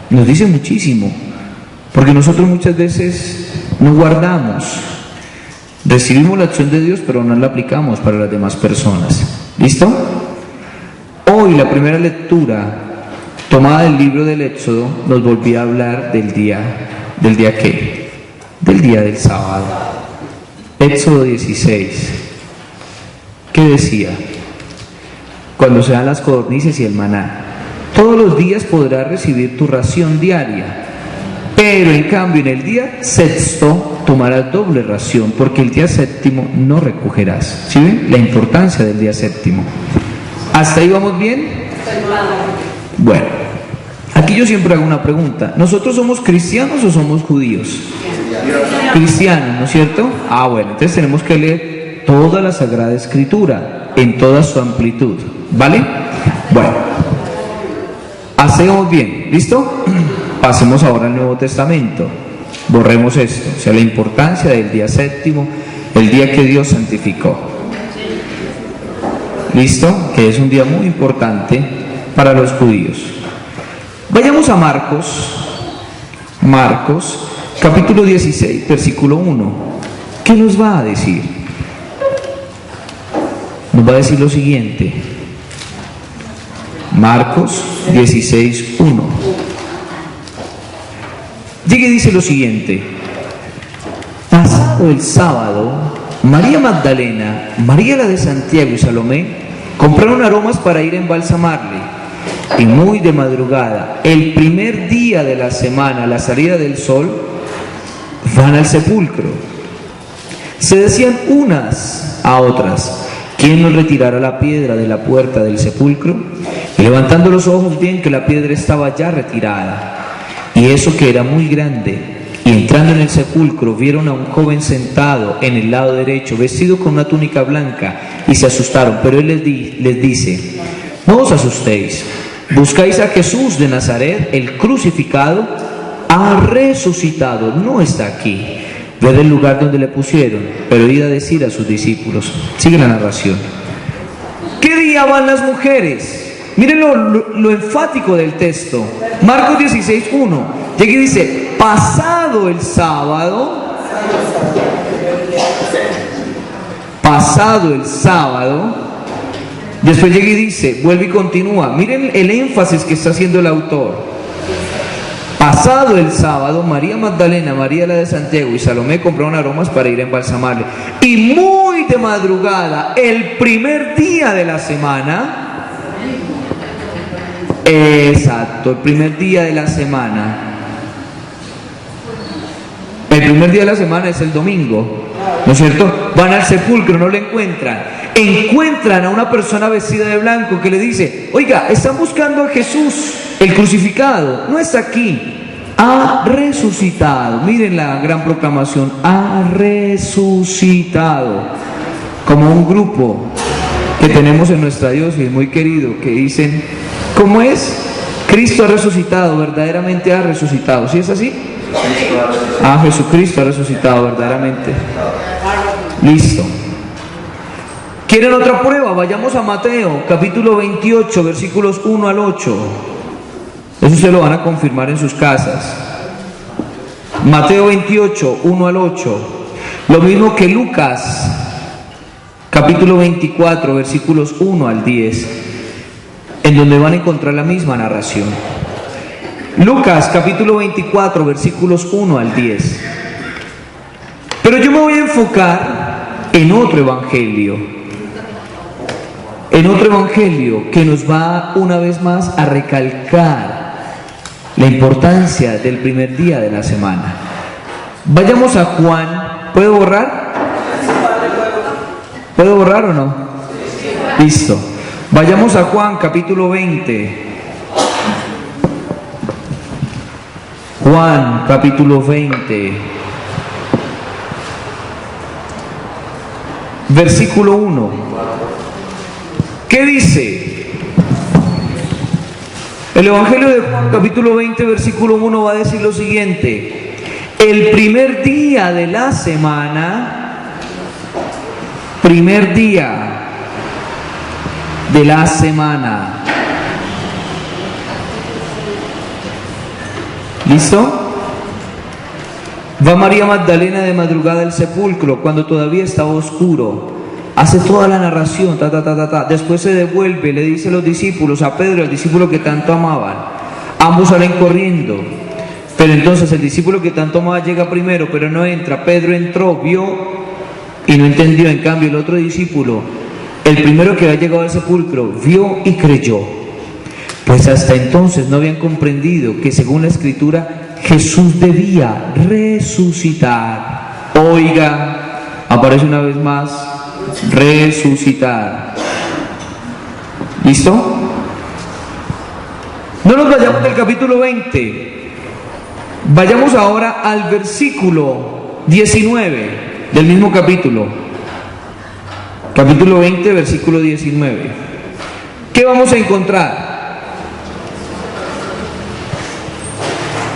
nos dice muchísimo, porque nosotros muchas veces no guardamos, recibimos la acción de Dios, pero no la aplicamos para las demás personas. ¿Listo? Hoy la primera lectura tomada del libro del Éxodo nos volvía a hablar del día ¿qué? Del día del sábado. Éxodo 16. ¿Qué decía? Cuando se dan las codornices y el maná, todos los días podrás recibir tu ración diaria, pero en cambio en el día sexto tomarás doble ración, porque el día séptimo no recogerás. ¿Sí ven? La importancia del día séptimo. ¿Hasta ahí vamos bien? Bueno, aquí yo siempre hago una pregunta. ¿Nosotros somos cristianos o somos judíos? Cristianos, ¿no es cierto? Bueno, entonces tenemos que leer toda la Sagrada Escritura en toda su amplitud, ¿vale? Bueno, hacemos bien, ¿listo? Pasemos ahora al Nuevo Testamento. Borremos esto, o sea, la importancia del día séptimo, el día que Dios santificó. ¿Listo? Que es un día muy importante para los judíos. Vayamos a Marcos, capítulo 16, versículo 1. ¿Qué nos va a decir? Nos va a decir lo siguiente. Marcos 16, 1. Llega y dice lo siguiente: pasado el sábado, María Magdalena, María la de Santiago y Salomé compraron aromas para ir a embalsamarle, y muy de madrugada, el primer día de la semana, a la salida del sol, van al sepulcro. Se decían unas a otras: ¿quién nos retirará la piedra de la puerta del sepulcro? Y levantando los ojos bien que la piedra estaba ya retirada, y eso que era muy grande. Y entrando en el sepulcro vieron a un joven sentado en el lado derecho, vestido con una túnica blanca, y se asustaron. Pero él les dice: no os asustéis, Buscáis a Jesús de Nazaret, el crucificado, ha resucitado, no está aquí. Ved el lugar donde le pusieron, pero id a decir a sus discípulos. Sigue la narración. ¿Qué día van las mujeres? Miren lo enfático del texto. Marcos 16:1. Llega y dice, pasado el sábado, después llega y dice, vuelve y continúa. Miren el énfasis que está haciendo el autor. Pasado el sábado, María Magdalena, María la de Santiago y Salomé compraron aromas para ir a embalsamarle. Y muy de madrugada, el primer día de la semana, exacto, el primer día de la semana. El primer día de la semana es el domingo, ¿no es cierto? Van al sepulcro, no lo encuentran. Encuentran a una persona vestida de blanco que le dice, oiga, están buscando a Jesús, el crucificado, no está aquí, ha resucitado. Miren la gran proclamación, ha resucitado. Como un grupo que tenemos en nuestra diócesis muy querido, que dicen, ¿cómo es? Cristo ha resucitado, verdaderamente ha resucitado. ¿Sí es así? Ah, Jesucristo ha resucitado verdaderamente. Listo. ¿Quieren otra prueba? Vayamos a Mateo, capítulo 28, versículos 1 al 8. Eso se lo van a confirmar en sus casas. Mateo 28, 1 al 8. Lo mismo que Lucas, capítulo 24, versículos 1 al 10, en donde van a encontrar la misma narración. Lucas, capítulo 24, versículos 1 al 10. Pero yo me voy a enfocar en otro evangelio. En otro evangelio que nos va una vez más a recalcar la importancia del primer día de la semana. Vayamos a Juan. ¿Puedo borrar? ¿Puedo borrar o no? Listo. Vayamos a Juan capítulo 20. Juan capítulo 20. Versículo 1. ¿Qué dice? El Evangelio de Juan capítulo 20 versículo 1 va a decir lo siguiente: el primer día de la semana, primer día de la semana. ¿Listo? Va María Magdalena de madrugada al sepulcro cuando todavía estaba oscuro. Hace toda la narración, Después se devuelve, le dice a los discípulos, a Pedro, el discípulo que tanto amaban. Ambos salen corriendo. Pero entonces el discípulo que tanto amaba llega primero, pero no entra. Pedro entró, vio y no entendió. En cambio, el otro discípulo, el primero que había llegado al sepulcro, vio y creyó. Pues hasta entonces no habían comprendido que según la Escritura, Jesús debía resucitar. Oiga, aparece una vez más. Resucitar. ¿Listo? No nos vayamos del capítulo 20. Vayamos ahora al versículo 19 del mismo capítulo. Capítulo 20, versículo 19. ¿Qué vamos a encontrar?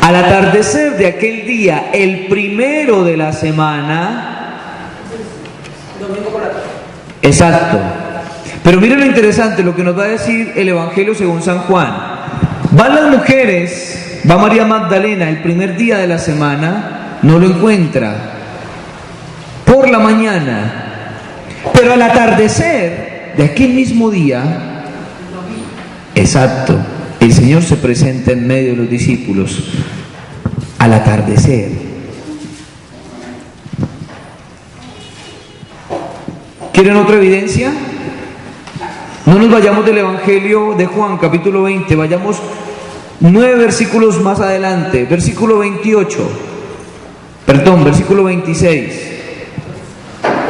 Al atardecer de aquel día, el primero de la semana. Domingo por la tarde. Exacto. Pero miren lo interesante, lo que nos va a decir el Evangelio según San Juan. Van las mujeres, va María Magdalena el primer día de la semana, no lo encuentra. Por la mañana. Pero al atardecer de aquel mismo día, exacto, el Señor se presenta en medio de los discípulos. Al atardecer. ¿Quieren otra evidencia? No nos vayamos del Evangelio de Juan, capítulo 20, vayamos 9 versículos más adelante, versículo 28, versículo 26.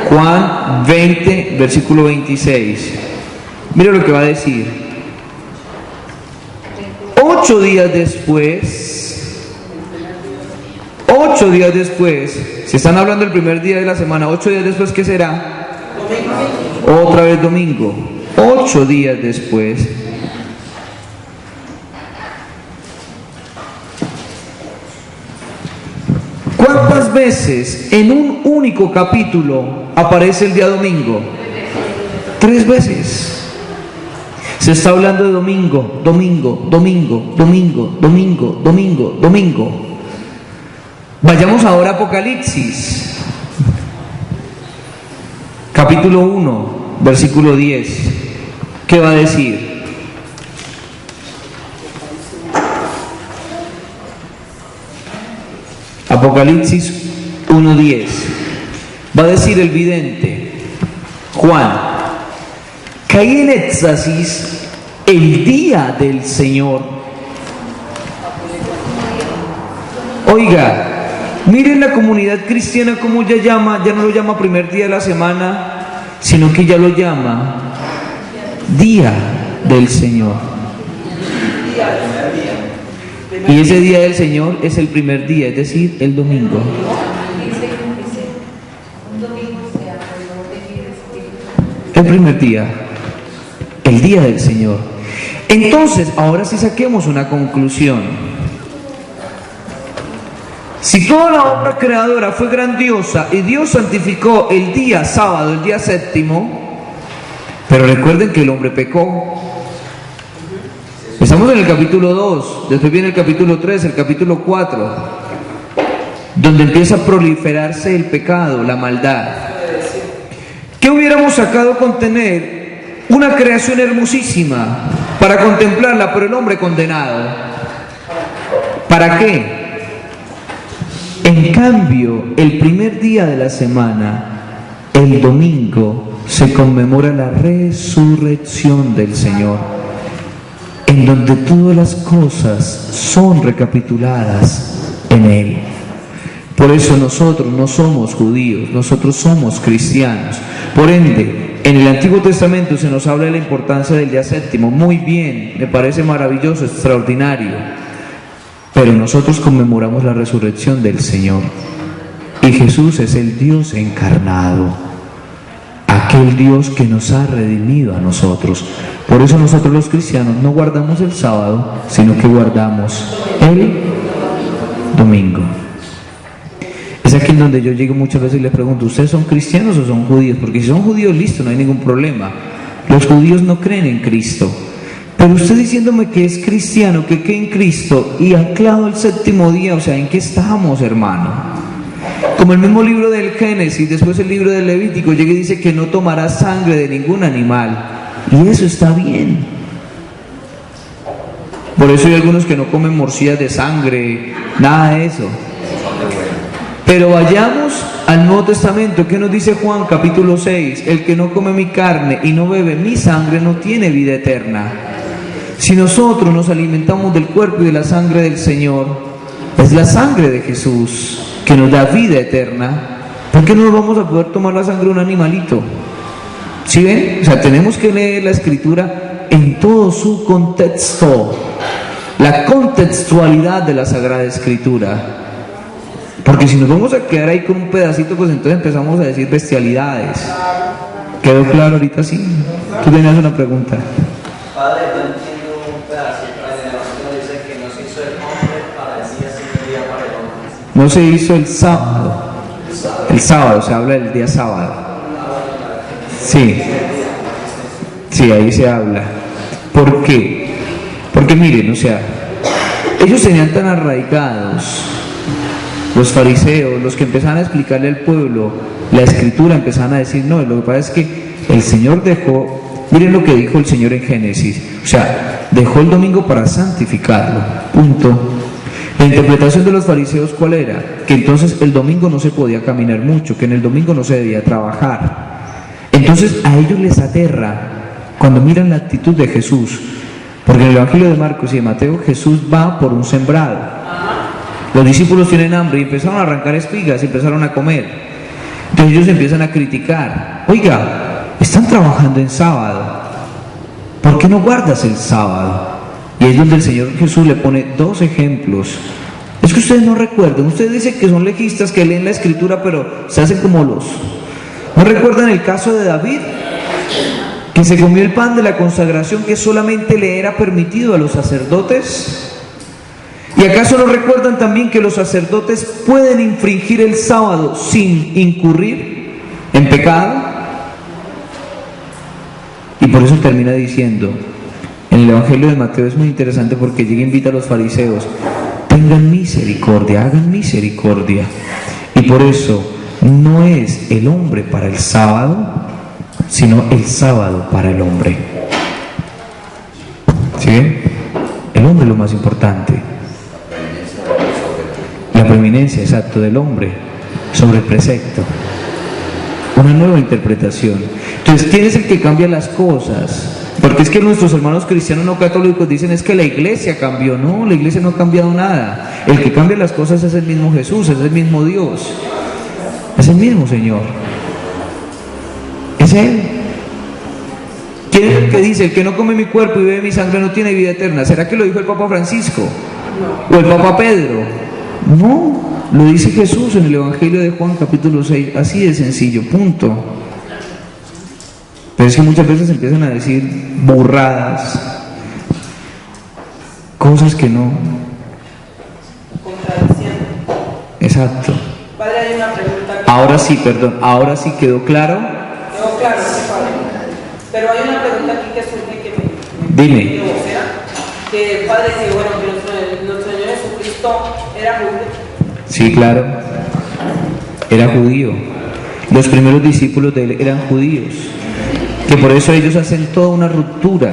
Juan 20, versículo 26. Mira lo que va a decir. 8 días después, si están hablando del primer día de la semana, 8 días después, ¿qué será? Otra vez domingo. 8 días después, ¿cuántas veces en un único capítulo aparece el día domingo? 3 veces. Se está hablando de domingo, domingo, domingo, domingo, domingo, domingo, domingo. Vayamos ahora a Apocalipsis, capítulo 1, versículo 10. ¿Qué va a decir? Apocalipsis 1:10. Va a decir el vidente, Juan: caí en éxtasis el día del Señor. Oiga, miren la comunidad cristiana como ya no lo llama primer día de la semana, sino que ya lo llama día del Señor. Y ese día del Señor es el primer día, es decir, el domingo. El primer día, el día del Señor. Entonces, ahora sí saquemos una conclusión. Si toda la obra creadora fue grandiosa y Dios santificó el día sábado, el día séptimo, pero recuerden que el hombre pecó. Estamos en el capítulo 2, después viene el capítulo 3, el capítulo 4, donde empieza a proliferarse el pecado, la maldad. ¿Qué hubiéramos sacado con tener una creación hermosísima para contemplarla, pero el hombre condenado? ¿Para qué? En cambio, el primer día de la semana, el domingo, se conmemora la resurrección del Señor, en donde todas las cosas son recapituladas en Él. Por eso nosotros no somos judíos, nosotros somos cristianos. Por ende, en el Antiguo Testamento se nos habla de la importancia del día séptimo. Muy bien, me parece maravilloso, extraordinario. Pero nosotros conmemoramos la resurrección del Señor. Y Jesús es el Dios encarnado, aquel Dios que nos ha redimido a nosotros. Por eso nosotros los cristianos no guardamos el sábado, sino que guardamos el domingo. Es aquí en donde yo llego muchas veces y les pregunto: ¿ustedes son cristianos o son judíos? Porque si son judíos, listo, no hay ningún problema. Los judíos no creen en Cristo. Pero usted diciéndome que es cristiano, que cree en Cristo y anclado el séptimo día, o sea, ¿en qué estamos, hermano? Como el mismo libro del Génesis, después el libro del Levítico, llega y dice que no tomará sangre de ningún animal. Y eso está bien. Por eso hay algunos que no comen morcillas de sangre, nada de eso. Pero vayamos al Nuevo Testamento. ¿Qué nos dice Juan capítulo 6? El que no come mi carne y no bebe mi sangre no tiene vida eterna. Si nosotros nos alimentamos del cuerpo y de la sangre del Señor, es la sangre de Jesús que nos da vida eterna. ¿Por qué no nos vamos a poder tomar la sangre de un animalito? ¿Sí ven? O sea, tenemos que leer la Escritura en todo su contexto, la contextualidad de la Sagrada Escritura. Porque si nos vamos a quedar ahí con un pedacito, pues entonces empezamos a decir bestialidades. ¿Quedó claro ahorita? Sí. Tú tenías una pregunta. Padre, no entiendo un pedacito en el Evangelio, dice que no se hizo el hombre para el día, sino el día para el hombre. No se hizo el sábado. El sábado, se habla del día sábado. Sí. Sí, ahí se habla. ¿Por qué? Porque miren, o sea, ellos tenían tan arraigados, los fariseos, los que empezaban a explicarle al pueblo la Escritura, empezaban a decir: no, lo que pasa es que el Señor dejó, miren lo que dijo el Señor en Génesis, o sea, dejó el domingo para santificarlo, punto. La interpretación de los fariseos, ¿cuál era? Que entonces el domingo no se podía caminar mucho, que en el domingo no se debía trabajar. Entonces a ellos les aterra cuando miran la actitud de Jesús, porque en el Evangelio de Marcos y de Mateo Jesús va por un sembrado. Los discípulos tienen hambre y empezaron a arrancar espigas y empezaron a comer. Entonces ellos empiezan a criticar: oiga, están trabajando en sábado, ¿por qué no guardas el sábado? Y es donde el Señor Jesús le pone 2 ejemplos. Es que ustedes no recuerdan, ustedes dicen que son legistas, que leen la Escritura, pero se hacen como los... ¿No recuerdan el caso de David? Que se comió el pan de la consagración que solamente le era permitido a los sacerdotes. ¿Y acaso no recuerdan también que los sacerdotes pueden infringir el sábado sin incurrir en pecado? Y por eso termina diciendo, en el Evangelio de Mateo es muy interesante porque llega e invita a los fariseos, tengan misericordia, hagan misericordia. Y por eso no es el hombre para el sábado, sino el sábado para el hombre. ¿Sí ven? El hombre es lo más importante. La preeminencia, exacto, del hombre sobre el precepto. Una nueva interpretación. Entonces, ¿quién es el que cambia las cosas? Porque es que nuestros hermanos cristianos no católicos dicen es que la iglesia cambió. No, la iglesia no ha cambiado nada. El que cambia las cosas es el mismo Jesús, es el mismo Dios, es el mismo Señor. Es Él. ¿Quién es el que dice, el que no come mi cuerpo y bebe mi sangre no tiene vida eterna? ¿Será que lo dijo el Papa Francisco? ¿O el Papa Pedro? No, lo dice Jesús en el Evangelio de Juan capítulo 6, así de sencillo, punto. Pero es que muchas veces empiezan a decir burradas, cosas que no. Contradiciendo. Exacto. Padre, hay una pregunta aquí. Ahora sí, perdón, ahora sí quedó claro. Quedó claro, sí, padre. Pero hay una pregunta aquí que surge que me Dime. que padre, que bueno, que nuestro Señor Jesucristo era judío. Sí, claro. Era judío. Los primeros discípulos de él eran judíos. Que por eso ellos hacen toda una ruptura.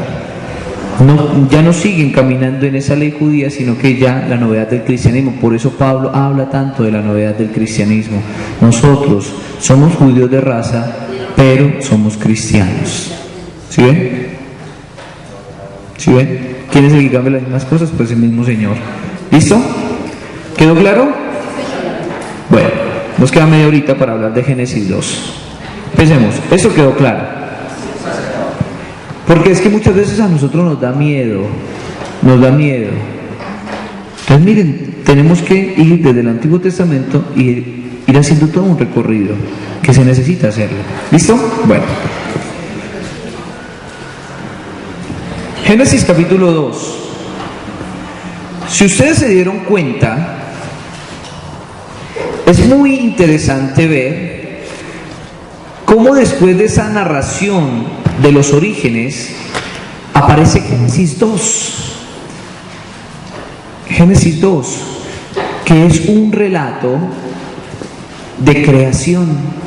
Ya no siguen caminando en esa ley judía, sino que ya la novedad del cristianismo. Por eso Pablo habla tanto de la novedad del cristianismo. Nosotros somos judíos de raza, pero somos cristianos. ¿Sí ven? ¿Sí ven? ¿Quién es el que cambia las mismas cosas? Pues el mismo Señor. ¿Listo? ¿Quedó claro? Bueno, nos queda media horita para hablar de Génesis 2. Pensemos, ¿esto quedó claro? Porque es que muchas veces a nosotros nos da miedo. Entonces miren, tenemos que ir desde el Antiguo Testamento y ir haciendo todo un recorrido que se necesita hacerlo. ¿Listo? Bueno. Génesis capítulo 2. Si ustedes se dieron cuenta, es muy interesante ver cómo después de esa narración de los orígenes aparece Génesis 2. Génesis 2, que es un relato de creación.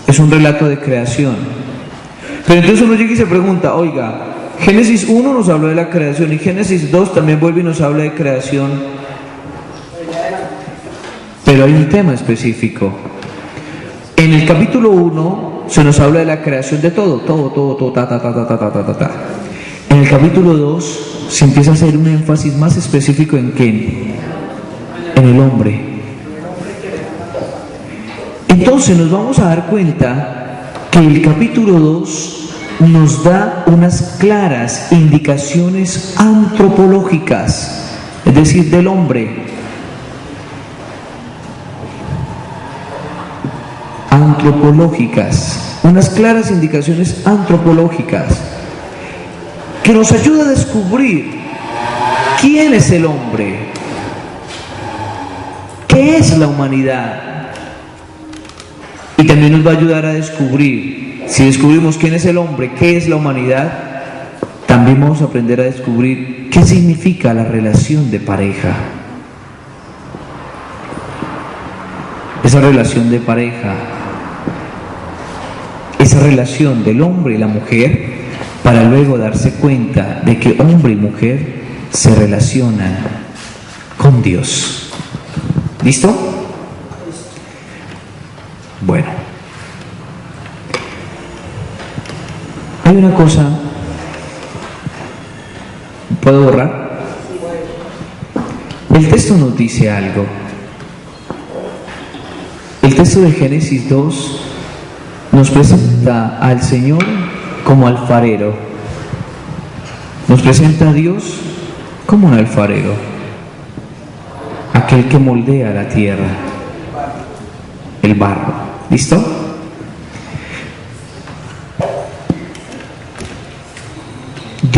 Es un relato de creación. Pero entonces uno llega y se pregunta, oiga, Génesis 1 nos habla de la creación y Génesis 2 también vuelve y nos habla de creación. Pero hay un tema específico. En el capítulo 1 se nos habla de la creación de todo, ta. En el capítulo 2 se empieza a hacer un énfasis más específico en ¿quién? En el hombre. Entonces nos vamos a dar cuenta que el capítulo 2 nos da unas claras indicaciones antropológicas, es decir, del hombre. Antropológicas, unas claras indicaciones antropológicas que nos ayuda a descubrir quién es el hombre, qué es la humanidad. Y también nos va a ayudar a descubrir, si descubrimos quién es el hombre, qué es la humanidad, también vamos a aprender a descubrir qué significa la relación de pareja. Esa relación de pareja, esa relación del hombre y la mujer, para luego darse cuenta de que hombre y mujer se relacionan con Dios. ¿Listo? Bueno, hay una cosa, ¿puedo borrar? El texto nos dice algo. El texto de Génesis 2 nos presenta al Señor como alfarero, nos presenta a Dios como un alfarero, aquel que moldea la tierra, el barro. ¿Listo?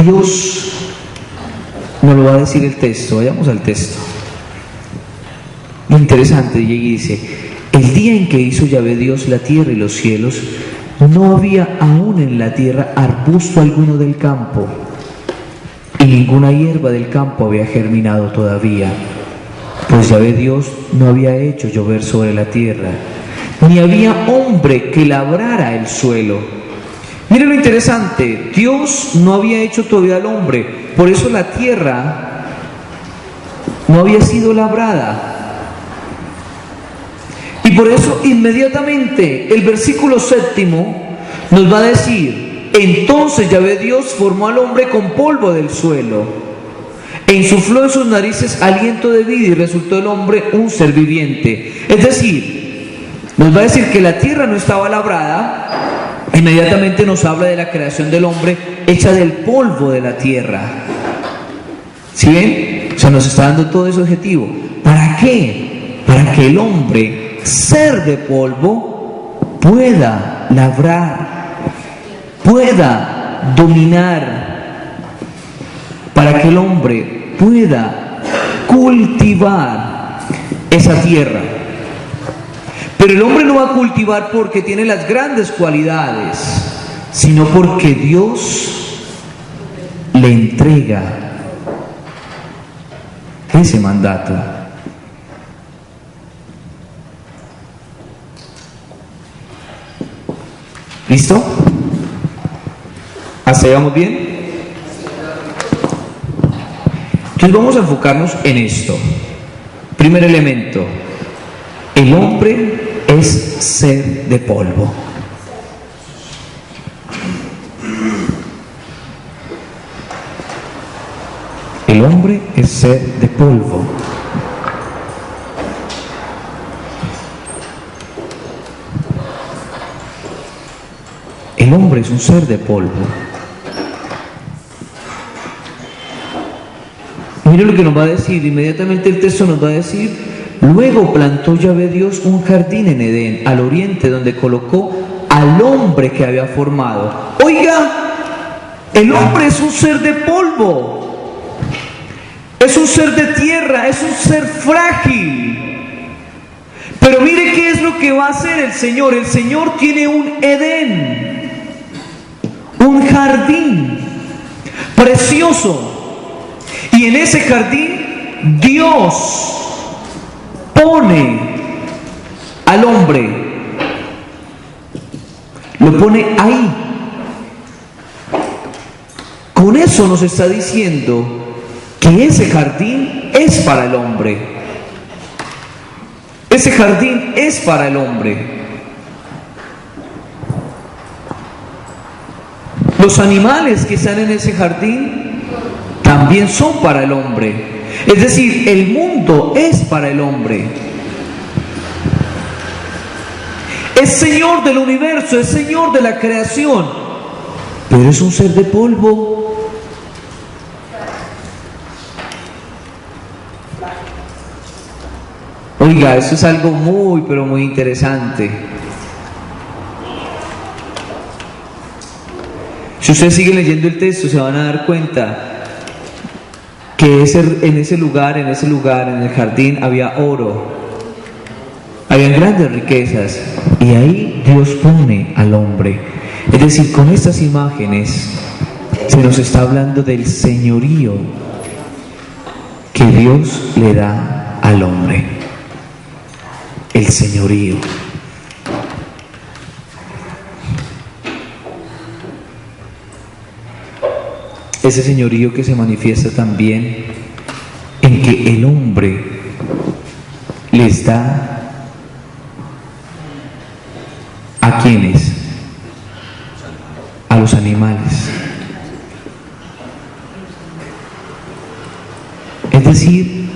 Dios nos lo va a decir el texto. Vayamos al texto. Interesante, y dice: el día en que hizo Yahvé Dios la tierra y los cielos, no había aún en la tierra arbusto alguno del campo, y ninguna hierba del campo había germinado todavía, pues Yahvé Dios no había hecho llover sobre la tierra, ni había hombre que labrara el suelo. Miren lo interesante, Dios no había hecho todavía al hombre, por eso la tierra no había sido labrada. Y por eso inmediatamente el versículo 7 nos va a decir: entonces Yahvé Dios formó al hombre con polvo del suelo, e insufló en sus narices aliento de vida, y resultó el hombre un ser viviente. Es decir, nos va a decir que la tierra no estaba labrada. Inmediatamente nos habla de la creación del hombre hecha del polvo de la tierra. ¿Sí ven? O sea, nos está dando todo ese objetivo. ¿Para qué? Para que el hombre, ser de polvo, pueda labrar, pueda dominar, para que el hombre pueda cultivar esa tierra. Pero el hombre no va a cultivar porque tiene las grandes cualidades, sino porque Dios le entrega ese mandato. ¿Listo? ¿Hasta ahí vamos bien? Entonces vamos a enfocarnos en esto. Primer elemento: el hombre es ser de polvo. El hombre es ser de polvo. El hombre es un ser de polvo. Mire lo que nos va a decir. Inmediatamente el texto nos va a decir: luego plantó Yahvé Dios un jardín en Edén, al oriente, donde colocó al hombre que había formado. Oiga, el hombre es un ser de polvo, es un ser de tierra, es un ser frágil. Pero mire qué es lo que va a hacer el Señor. El Señor tiene un Edén, un jardín precioso. Y en ese jardín Dios pone al hombre, lo pone ahí. Con eso nos está diciendo que ese jardín es para el hombre. Ese jardín es para el hombre. Los animales que están en ese jardín también son para el hombre. Es decir, el mundo es para el hombre. Es Señor del universo, es Señor de la creación, pero es un ser de polvo. Oiga, eso es algo muy, pero muy interesante. Si ustedes siguen leyendo el texto, se van a dar cuenta que en ese lugar, en el jardín, había oro, habían grandes riquezas, y ahí Dios pone al hombre. Es decir, con estas imágenes se nos está hablando del señorío que Dios le da al hombre. El señorío. Ese señorío que se manifiesta también en que el hombre les da ¿a quiénes? A los animales. Es decir,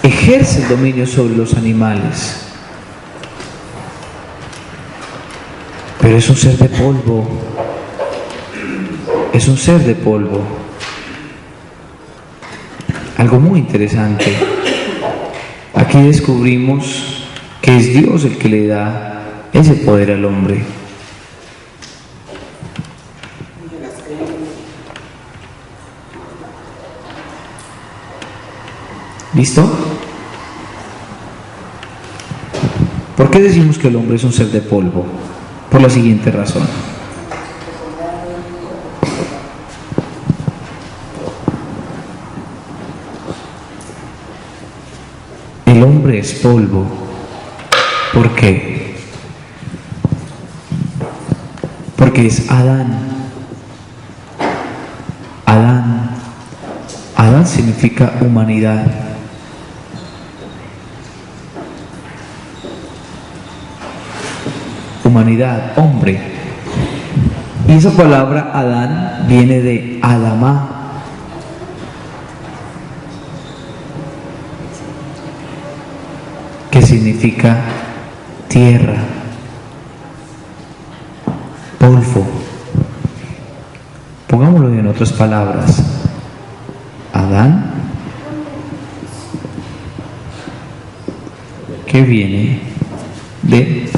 ejerce el dominio sobre los animales. Pero es un ser de polvo. Es un ser de polvo. Algo muy interesante. Aquí descubrimos que es Dios el que le da ese poder al hombre. ¿Listo? ¿Por qué decimos que el hombre es un ser de polvo? Por la siguiente razón. El hombre es polvo. ¿Por qué? Porque es Adán. Adán significa humanidad. Humanidad, hombre. Y esa palabra Adán viene de Adamá. Que significa tierra, polvo. Pongámoslo en otras palabras. Adán, que viene de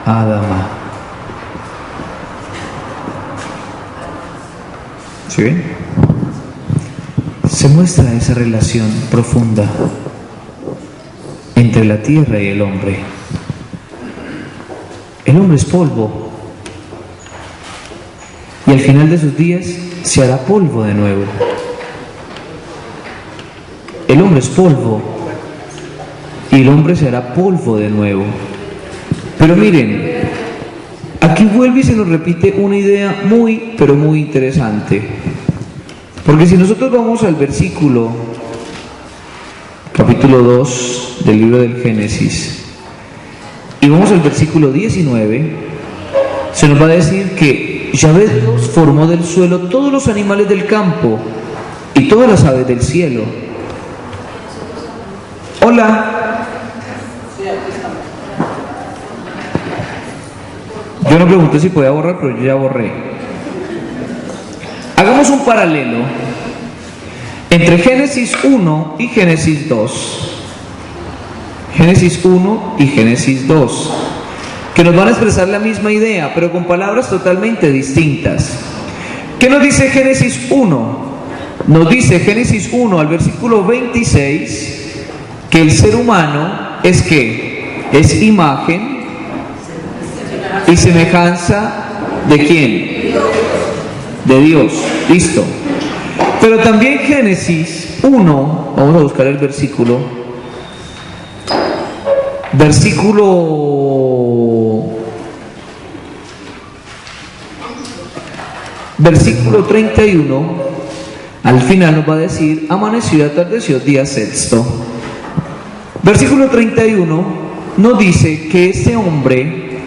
Adama. ¿Sí ven? Se muestra esa relación profunda entre la tierra y el hombre. El hombre es polvo y al final de sus días se hará polvo de nuevo. El hombre es polvo y el hombre se hará polvo de nuevo. Pero miren, aquí vuelve y se nos repite una idea muy, pero muy interesante. Porque si nosotros vamos al versículo, capítulo 2 del libro del Génesis, y vamos al versículo 19, se nos va a decir que Yahvé Dios formó del suelo todos los animales del campo y todas las aves del cielo. Hola. Yo no pregunté si podía borrar, pero yo ya borré. Hagamos un paralelo entre Génesis 1 y Génesis 2. Génesis 1 y Génesis 2, que nos van a expresar la misma idea, pero con palabras totalmente distintas. ¿Qué nos dice Génesis 1? Nos dice Génesis 1 al versículo 26 que el ser humano es ¿qué? Es imagen y semejanza ¿de quién? De Dios. Listo. Pero también Génesis 1, vamos a buscar el versículo 31, al final nos va a decir: amaneció y atardeció, día sexto. Versículo 31 nos dice que este hombre,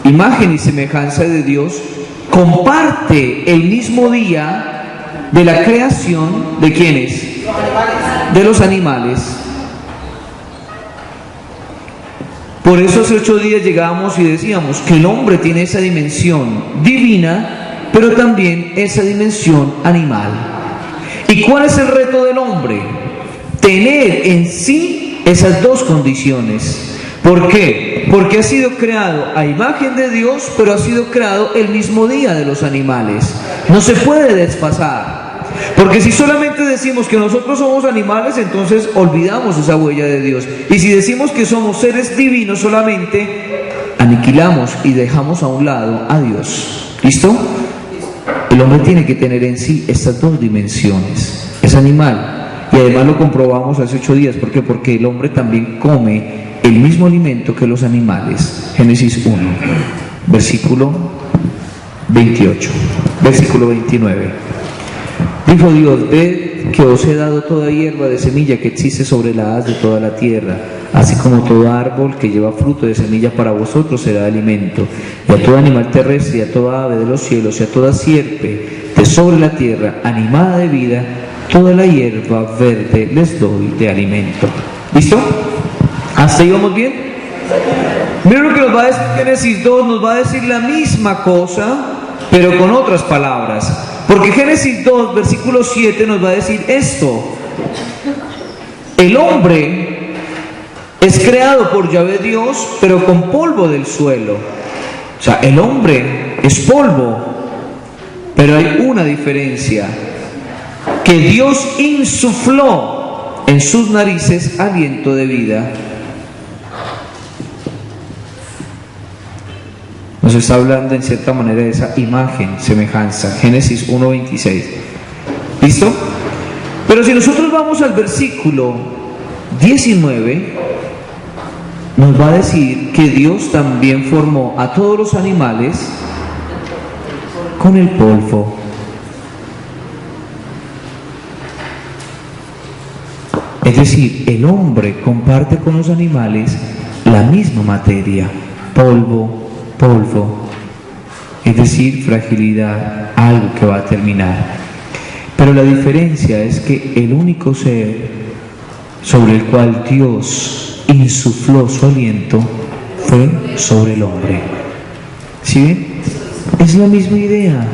imagen y semejanza de Dios, comparte el mismo día de la creación ¿de quiénes? De los animales. Por eso hace 8 días llegábamos y decíamos que el hombre tiene esa dimensión divina, pero también esa dimensión animal. ¿Y cuál es el reto del hombre? Tener en sí esas dos condiciones. ¿Por qué? Porque ha sido creado a imagen de Dios, pero ha sido creado el mismo día de los animales. No se puede desfasar. Porque si solamente decimos que nosotros somos animales, entonces olvidamos esa huella de Dios. Y si decimos que somos seres divinos solamente, aniquilamos y dejamos a un lado a Dios. ¿Listo? El hombre tiene que tener en sí estas dos dimensiones. Es animal. Y además lo comprobamos hace 8 días. ¿Por qué? Porque el hombre también come el mismo alimento que los animales. Génesis 1, versículo 28, versículo 29. Dijo Dios: ved que os he dado toda hierba de semilla que existe sobre la haz de toda la tierra, así como todo árbol que lleva fruto de semilla para vosotros será alimento, y a todo animal terrestre, y a toda ave de los cielos, y a toda sierpe de sobre la tierra, animada de vida, toda la hierba verde les doy de alimento. ¿Listo? ¿Hasta ahí vamos bien? Miren lo que nos va a decir Génesis 2, nos va a decir la misma cosa, pero con otras palabras. Porque Génesis 2, versículo 7 nos va a decir esto: el hombre es creado por Yahvé Dios, pero con polvo del suelo. O sea, el hombre es polvo, pero hay una diferencia. que Dios insufló en sus narices aliento de vida. Nos está hablando en cierta manera de esa imagen, semejanza. Génesis 1:26. ¿Listo? Pero si nosotros vamos al versículo 19, nos va a decir que Dios también formó a todos los animales con el polvo. Es decir, el hombre comparte con los animales la misma materia, polvo, es decir, fragilidad, algo que va a terminar. Pero la diferencia es que el único ser sobre el cual Dios insufló su aliento fue sobre el hombre. ¿Sí ven? Es la misma idea,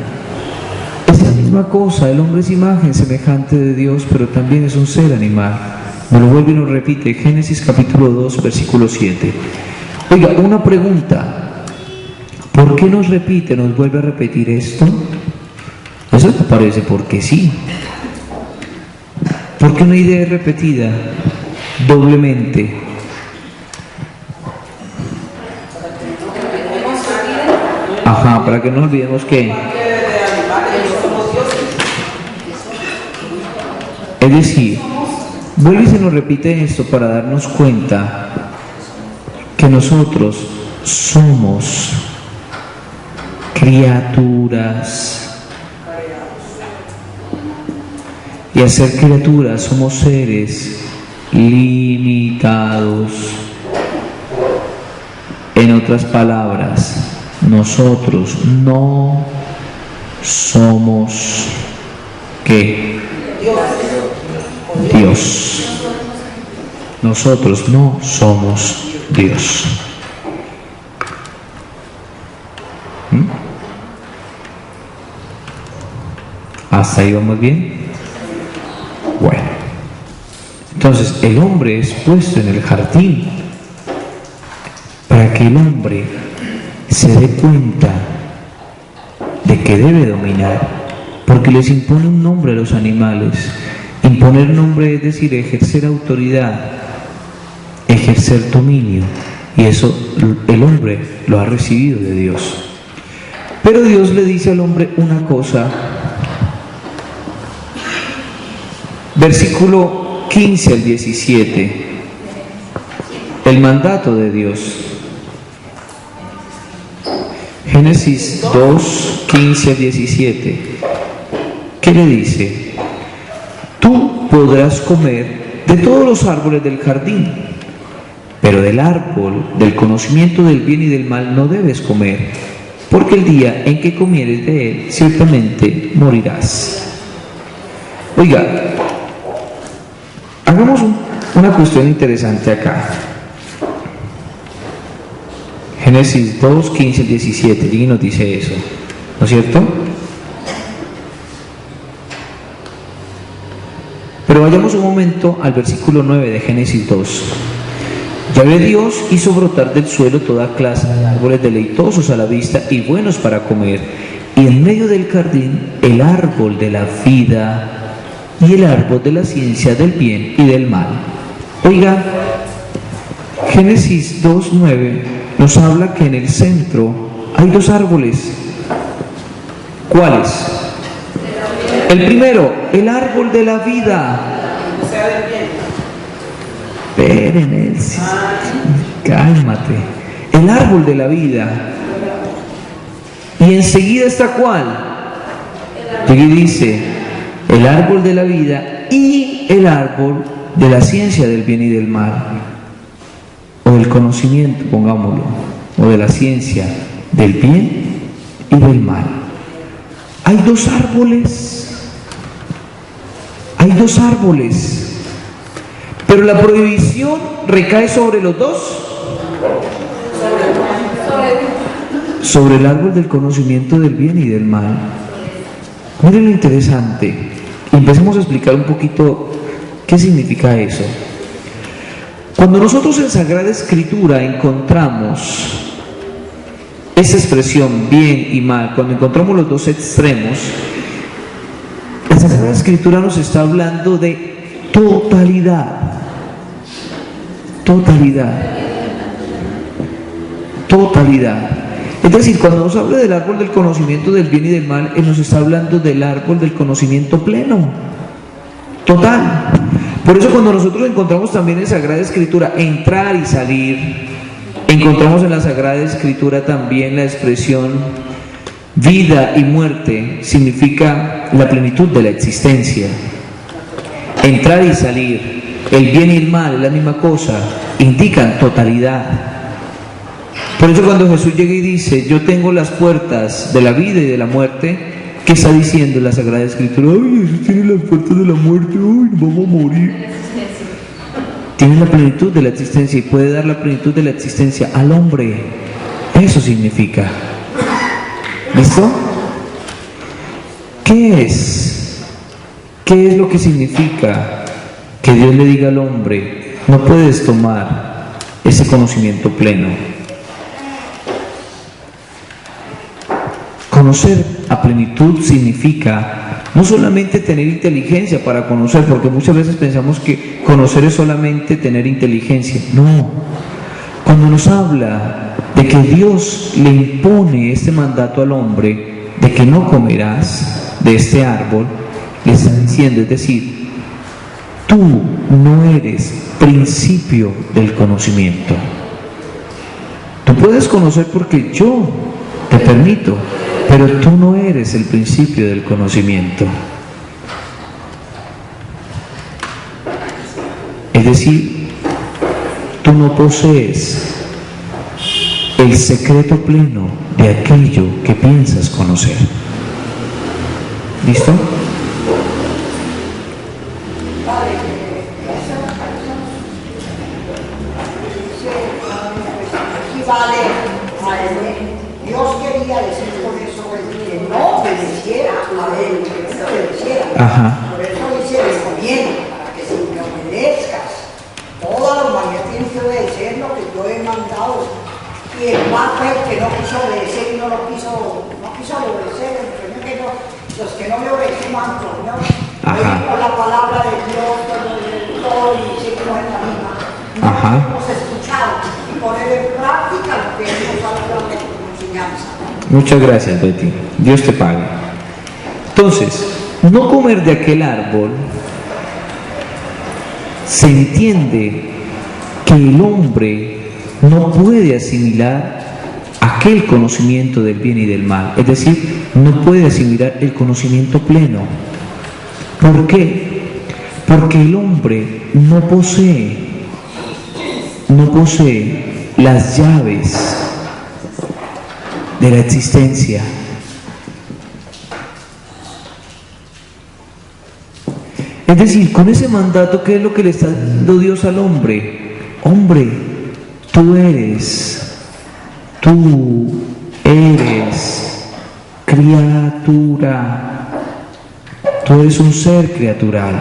es la misma cosa. El hombre es imagen semejante de Dios, pero también es un ser animal. Me lo vuelve y nos repite, Génesis capítulo 2, versículo 7. Oiga, una pregunta. ¿Por qué nos repite, nos vuelve a repetir esto? Eso te parece porque sí. Porque una idea es repetida doblemente. Ajá, para que no olvidemos que... Es decir, vuelve y se nos repite esto para darnos cuenta que nosotros somos criaturas. Y al ser criaturas somos seres limitados. En otras palabras, nosotros no somos ¿qué? Dios. Nosotros no somos Dios. ¿Hasta ahí vamos bien? Bueno, entonces el hombre es puesto en el jardín para que el hombre se dé cuenta de que debe dominar, porque les impone un nombre a los animales. Imponer nombre es decir, ejercer autoridad, ejercer dominio, y eso el hombre lo ha recibido de Dios. Pero Dios le dice al hombre una cosa. Versículo 15 al 17, el mandato de Dios. Génesis 2, 15 al 17. ¿Qué le dice? Tú podrás comer de todos los árboles del jardín, pero del árbol del conocimiento del bien y del mal no debes comer, porque el día en que comieres de él, ciertamente morirás. Oiga, hagamos una cuestión interesante acá. Génesis 2, 15 al 17, y nos dice eso, ¿no es cierto? Pero vayamos un momento al versículo 9 de Génesis 2. Yahvé Dios hizo brotar del suelo toda clase de árboles deleitosos a la vista y buenos para comer, y en medio del jardín el árbol de la vida y el árbol de la ciencia del bien y del mal. Oiga, Génesis 2:9 nos habla que en el centro hay dos árboles. ¿Cuáles? El primero, el árbol de la vida. O sea, del bien. Espérenme, cálmate. El árbol de la vida. Y enseguida está ¿cuál? Y dice, el árbol de la vida y el árbol de la ciencia del bien y del mal, o del conocimiento, pongámoslo, o de la ciencia del bien y del mal. Hay dos árboles, pero la prohibición recae sobre los dos, sobre el árbol del conocimiento del bien y del mal. Miren lo interesante. Empecemos a explicar un poquito qué significa eso. Cuando nosotros en Sagrada Escritura encontramos esa expresión bien y mal, cuando encontramos los dos extremos, Sagrada Escritura nos está hablando de totalidad. Totalidad. Totalidad. Es decir, cuando nos habla del árbol del conocimiento del bien y del mal, Él nos está hablando del árbol del conocimiento pleno, total. Por eso cuando nosotros encontramos también en Sagrada Escritura entrar y salir, encontramos en la Sagrada Escritura también la expresión vida y muerte, significa la plenitud de la existencia. Entrar y salir, el bien y el mal, es la misma cosa, indican totalidad. Por eso cuando Jesús llega y dice, yo tengo las puertas de la vida y de la muerte, ¿qué está diciendo la Sagrada Escritura? Ay, Jesús tiene las puertas de la muerte, ay, vamos a morir. Tiene la plenitud de la existencia y puede dar la plenitud de la existencia al hombre. Eso significa. ¿Listo? ¿Qué es? ¿Qué es lo que significa que Dios le diga al hombre, no puedes tomar ese conocimiento pleno? Conocer a plenitud significa no solamente tener inteligencia para conocer, porque muchas veces pensamos que conocer es solamente tener inteligencia. No. Cuando nos habla de que Dios le impone este mandato al hombre de que no comerás de este árbol, le está diciendo, es decir, tú no eres principio del conocimiento. Tú puedes conocer porque yo te permito, pero tú no eres el principio del conocimiento. Es decir, tú no posees el secreto pleno de aquello que piensas conocer. ¿Listo? Dios quería decir con eso que no obedeciera a él, que no obedeciera. Ajá. Por eso dice, les conviene, para que si me obedezcas, toda la humanidad tiene que obedecer lo que yo he mandado. Y el mal fue el que no quiso obedecer y no quiso obedecer, los que no me obedecieron, ¿no? Oímos la palabra de Dios, todo y seguimos en la misma. No hemos escuchado y poner en práctica lo que hemos hablado de enseñanza. Muchas gracias, Betty. Dios te pague. Entonces, no comer de aquel árbol, se entiende que el hombre no puede asimilar aquel conocimiento del bien y del mal, es decir, no puede asimilar el conocimiento pleno. ¿Por qué? Porque el hombre no posee las llaves de la existencia. Es decir, con ese mandato, ¿qué es lo que le está dando Dios al hombre? Hombre, tú eres criatura, tú eres un ser criatural.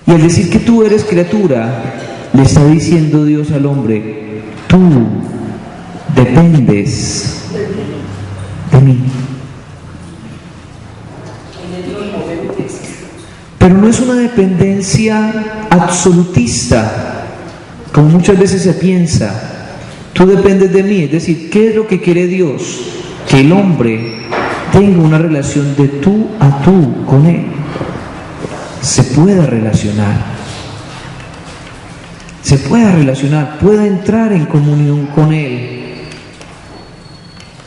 Y al decir que tú eres criatura, le está diciendo Dios al hombre, tú dependes de mí. Pero no es una dependencia absolutista, como muchas veces se piensa. Tú dependes de mí, es decir, ¿qué es lo que quiere Dios? Que el hombre tenga una relación de tú a tú con Él, se pueda relacionar, pueda entrar en comunión con Él.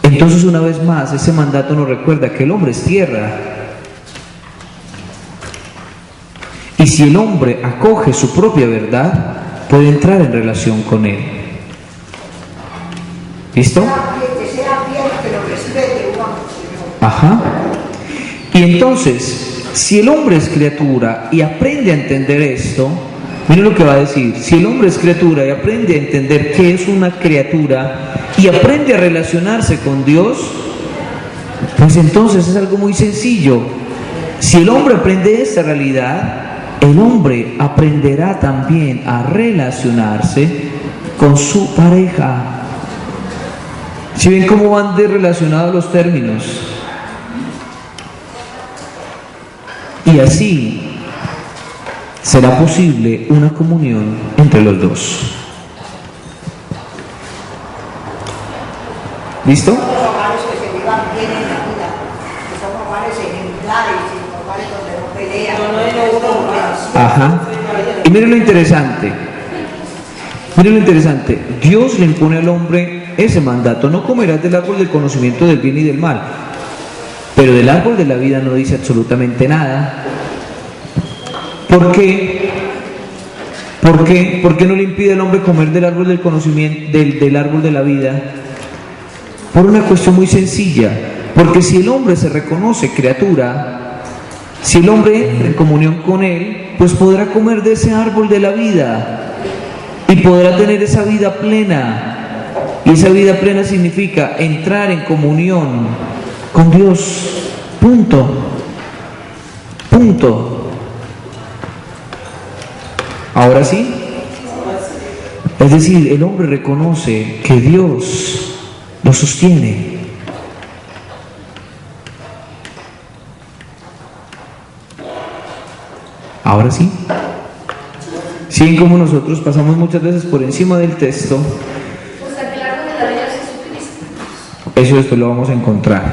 Entonces, una vez más, ese mandato nos recuerda que el hombre es tierra, y si el hombre acoge su propia verdad, puede entrar en relación con Él. ¿Listo? Que sea fiel, que lo respete, Señor. Ajá. Y entonces, si el hombre es criatura y aprende a entender esto, miren lo que va a decir. Si el hombre es criatura y aprende a entender qué es una criatura y aprende a relacionarse con Dios, pues entonces es algo muy sencillo. Si el hombre aprende esta realidad, el hombre aprenderá también a relacionarse con su pareja. ¿Sí ven cómo van de relacionados los términos? y así será posible una comunión entre los dos. ¿Listo? Los hogares que se llevan bien en la vida, que son hogares ejemplares, hogares donde no pelean, No hay neurona. Ajá. Y miren lo interesante. Miren lo interesante. Dios le impone al hombre ese mandato: no comerás del árbol del conocimiento del bien y del mal. Pero del árbol de la vida no dice absolutamente nada. ¿Por qué? ¿Por qué? ¿Por qué no le impide al hombre comer del árbol del conocimiento, del árbol de la vida? Por una cuestión muy sencilla. Porque si el hombre se reconoce criatura, si el hombre entra en comunión con él, pues podrá comer de ese árbol de la vida y podrá tener esa vida plena. Y esa vida plena significa entrar en comunión con Dios. Punto. Punto. Ahora sí. Es decir, el hombre reconoce que Dios lo sostiene. Ahora sí. Sí, como nosotros pasamos muchas veces por encima del texto. O sea, que el árbol de la vida es Jesucristo. Eso después lo vamos a encontrar.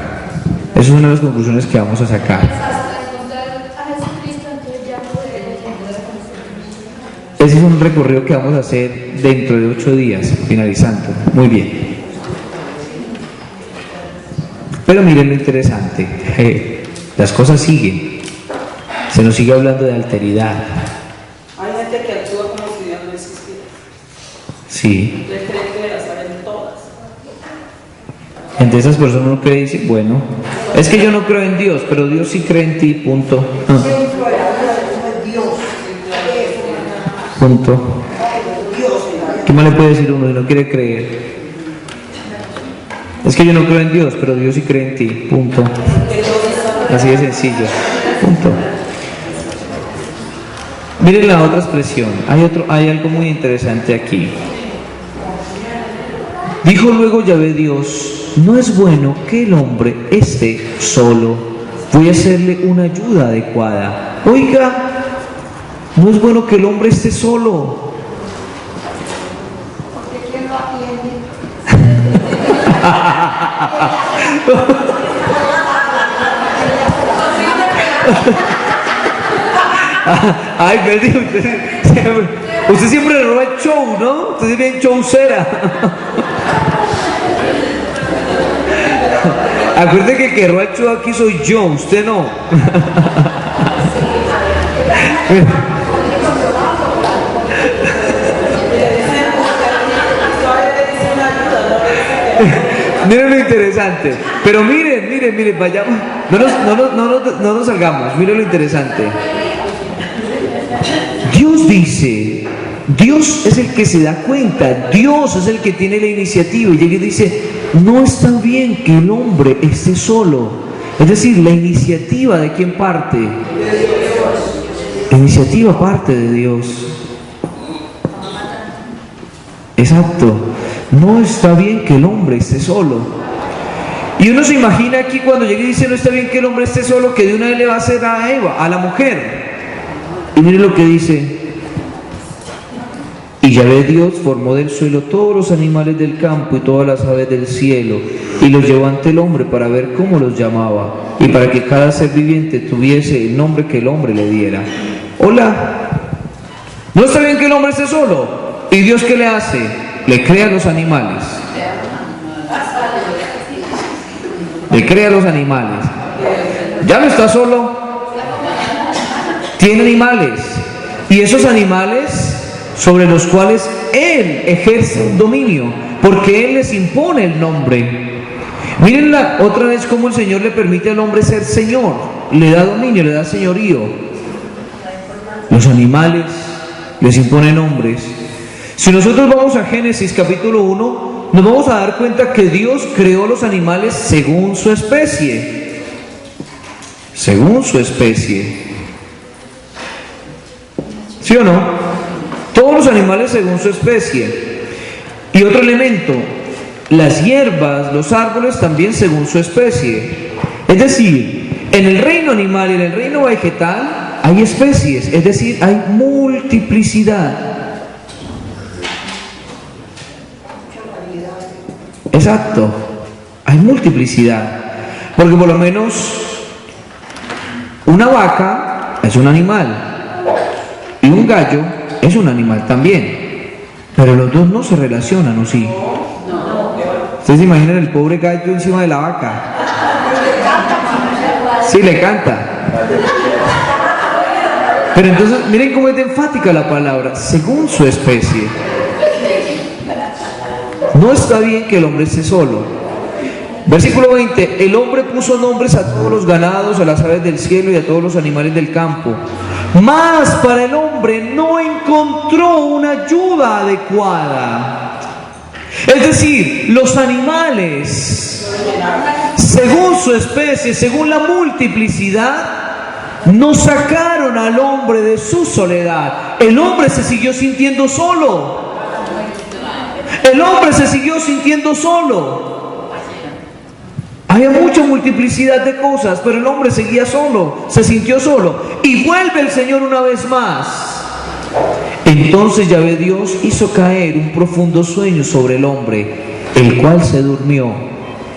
Esa es una de las conclusiones que vamos a sacar. Hasta encontrar a Jesucristo, entonces ya podemos encontrar a Jesucristo. Ese es un recorrido que vamos a hacer dentro de 8 días, finalizando. Muy bien. Pero miren lo interesante. Las cosas siguen. Se nos sigue hablando de alteridad. Hay gente que actúa como si Dios no existiera. Sí. Les creen que las saben todas. Entre esas personas uno cree y dice, bueno, es que yo no creo en Dios, pero Dios sí cree en ti, punto. Dentro de la vida de uno es Dios. Punto. Dios en la vida. ¿Qué más le puede decir uno si no quiere creer? Es que yo no creo en Dios, pero Dios sí cree en ti, punto. Así de sencillo, punto. Miren la otra expresión, hay algo muy interesante aquí. Dijo luego Yahvé Dios: no es bueno que el hombre esté solo, voy a hacerle una ayuda adecuada. Oiga, no es bueno que el hombre esté solo. Porque ¿quién lo atiende? Ay, perdí, usted siempre roba el show, ¿no? Usted es bien showcera. Acuérdate que el que roba el show aquí soy yo, usted no. Miren lo interesante. Pero miren, vayamos. No nos salgamos. Miren lo interesante. Dios dice, Dios es el que se da cuenta, Dios es el que tiene la iniciativa. Y llega y dice, no está bien que el hombre esté solo. Es decir, la iniciativa ¿de quién parte? La iniciativa parte de Dios. Exacto. No está bien que el hombre esté solo. Y uno se imagina aquí cuando llega y dice no está bien que el hombre esté solo, que de una vez le va a hacer a Eva, a la mujer. Y mire lo que dice: y Yahvé Dios formó del suelo todos los animales del campo y todas las aves del cielo, y los llevó ante el hombre para ver cómo los llamaba, y para que cada ser viviente tuviese el nombre que el hombre le diera. Hola, ¿no está bien que el hombre esté solo? ¿Y Dios qué le hace? Le crea los animales. Le crea los animales. Ya no está solo. Tiene animales. Y esos animales sobre los cuales Él ejerce un dominio, porque Él les impone el nombre. Miren otra vez cómo el Señor le permite al hombre ser Señor. Le da dominio, le da señorío. Los animales les impone nombres. Si nosotros vamos a Génesis capítulo 1, nos vamos a dar cuenta que Dios creó los animales según su especie. Según su especie. ¿Sí o no? Todos los animales según su especie. Y otro elemento, las hierbas, los árboles también según su especie. Es decir, En el reino animal y en el reino vegetal hay especies, es decir, hay multiplicidad. Exacto, hay multiplicidad. Porque por lo menos una vaca es un animal y un gallo es un animal también. Pero los dos no se relacionan, ¿o sí? ¿Ustedes se imaginan el pobre gallo encima de la vaca? Sí, le canta. Pero entonces, miren cómo es de enfática la palabra, según su especie. No está bien que el hombre esté solo. Versículo 20, el hombre puso nombres a todos los ganados, a las aves del cielo y a todos los animales del campo. Mas para el hombre no encontró una ayuda adecuada. Es decir, los animales, según su especie, según la multiplicidad, no sacaron al hombre de su soledad. El hombre se siguió sintiendo solo. El hombre se siguió sintiendo solo. Había mucha multiplicidad de cosas, pero el hombre seguía solo, se sintió solo. Y vuelve el Señor una vez más. Entonces Yahvé Dios hizo caer un profundo sueño sobre el hombre, el cual se durmió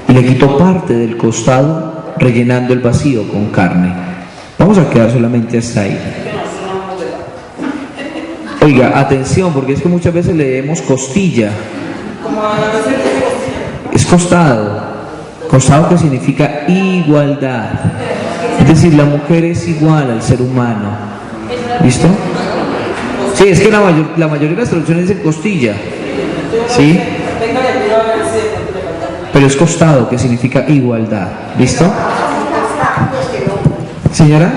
y le quitó parte del costado, rellenando el vacío con carne. Vamos a quedar solamente hasta ahí. Oiga, atención, porque es que muchas veces leemos costilla. Es costado. Costado que significa igualdad. Es decir, la mujer es igual al ser humano. ¿Listo? Sí, es que la mayoría de las traducciones dicen costilla. ¿Sí? Pero es costado que significa igualdad. ¿Listo? ¿Señora?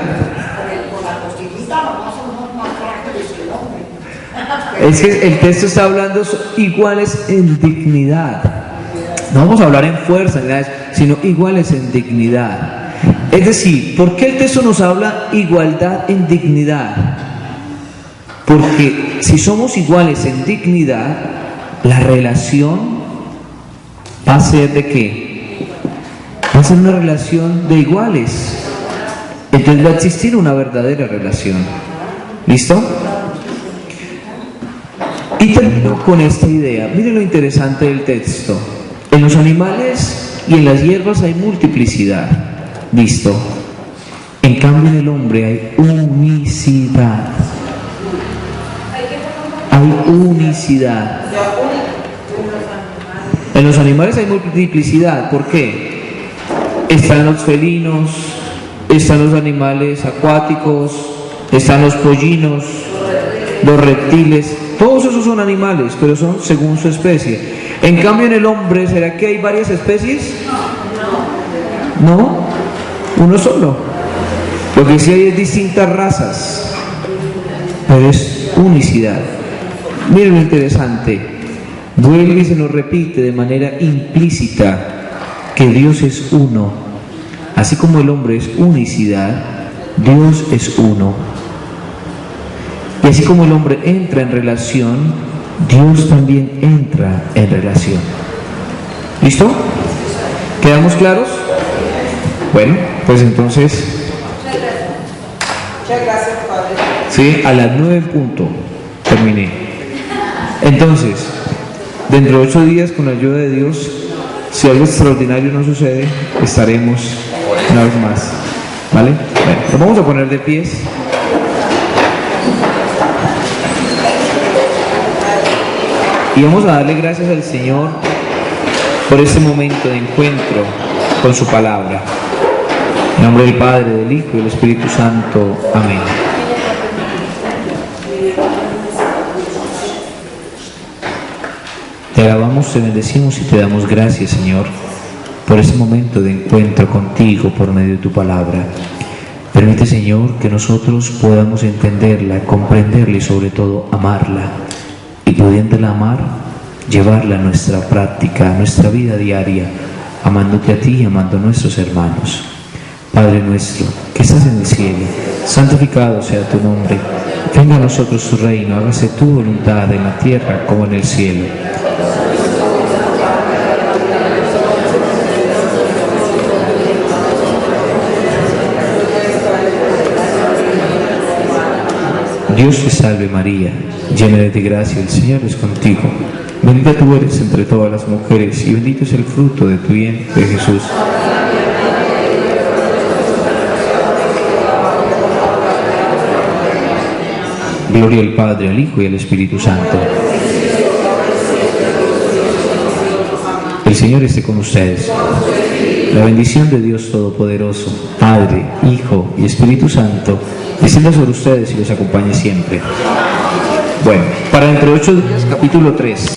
Es que el texto está hablando iguales en dignidad. No vamos a hablar en fuerza, sino iguales en dignidad. Es decir, ¿por qué el texto nos habla igualdad en dignidad? Porque si somos iguales en dignidad, la relación va a ser ¿de qué? Va a ser una relación de iguales. Entonces va a existir una verdadera relación. ¿Listo? Y termino con esta idea. Miren lo interesante del texto. En los animales y en las hierbas hay multiplicidad. ¿Listo? En cambio en el hombre hay unicidad. Hay unicidad. En los animales hay multiplicidad. ¿Por qué? Están los felinos, están los animales acuáticos, están los pollinos, los reptiles. Todos esos son animales, pero son según su especie. En cambio en el hombre, ¿será que hay varias especies? No, uno solo. Lo que sí hay es distintas razas, pero es unicidad. Miren lo interesante, vuelve y se nos repite de manera implícita que Dios es uno. Así como el hombre es unicidad, Dios es uno. Y así como el hombre entra en relación, Dios también entra en relación. ¿Listo? ¿Quedamos claros? Bueno, pues entonces... Muchas gracias, Padre. Sí, a las 9 en punto terminé. Entonces, dentro de 8 días, con la ayuda de Dios, si algo extraordinario no sucede, estaremos una vez más. ¿Vale? Bueno, nos vamos a poner de pies. Y vamos a darle gracias al Señor por este momento de encuentro con su palabra. En nombre del Padre, del Hijo y del Espíritu Santo. Amén. Te alabamos, te bendecimos y te damos gracias, Señor, por este momento de encuentro contigo por medio de tu palabra. Permite, Señor, que nosotros podamos entenderla, comprenderla y sobre todo amarla. Y pudiéndola amar, llevarla a nuestra práctica, a nuestra vida diaria, amándote a ti y amando a nuestros hermanos. Padre nuestro, que estás en el cielo, santificado sea tu nombre. Venga a nosotros tu reino, hágase tu voluntad en la tierra como en el cielo. Dios te salve María, llena eres de gracia, el Señor es contigo. Bendita tú eres entre todas las mujeres y bendito es el fruto de tu vientre, Jesús. Gloria al Padre, al Hijo y al Espíritu Santo. El Señor esté con ustedes. La bendición de Dios Todopoderoso, Padre, Hijo y Espíritu Santo, descienda sobre ustedes y los acompañe siempre. Bueno, para dentro de 8 días, capítulo 3.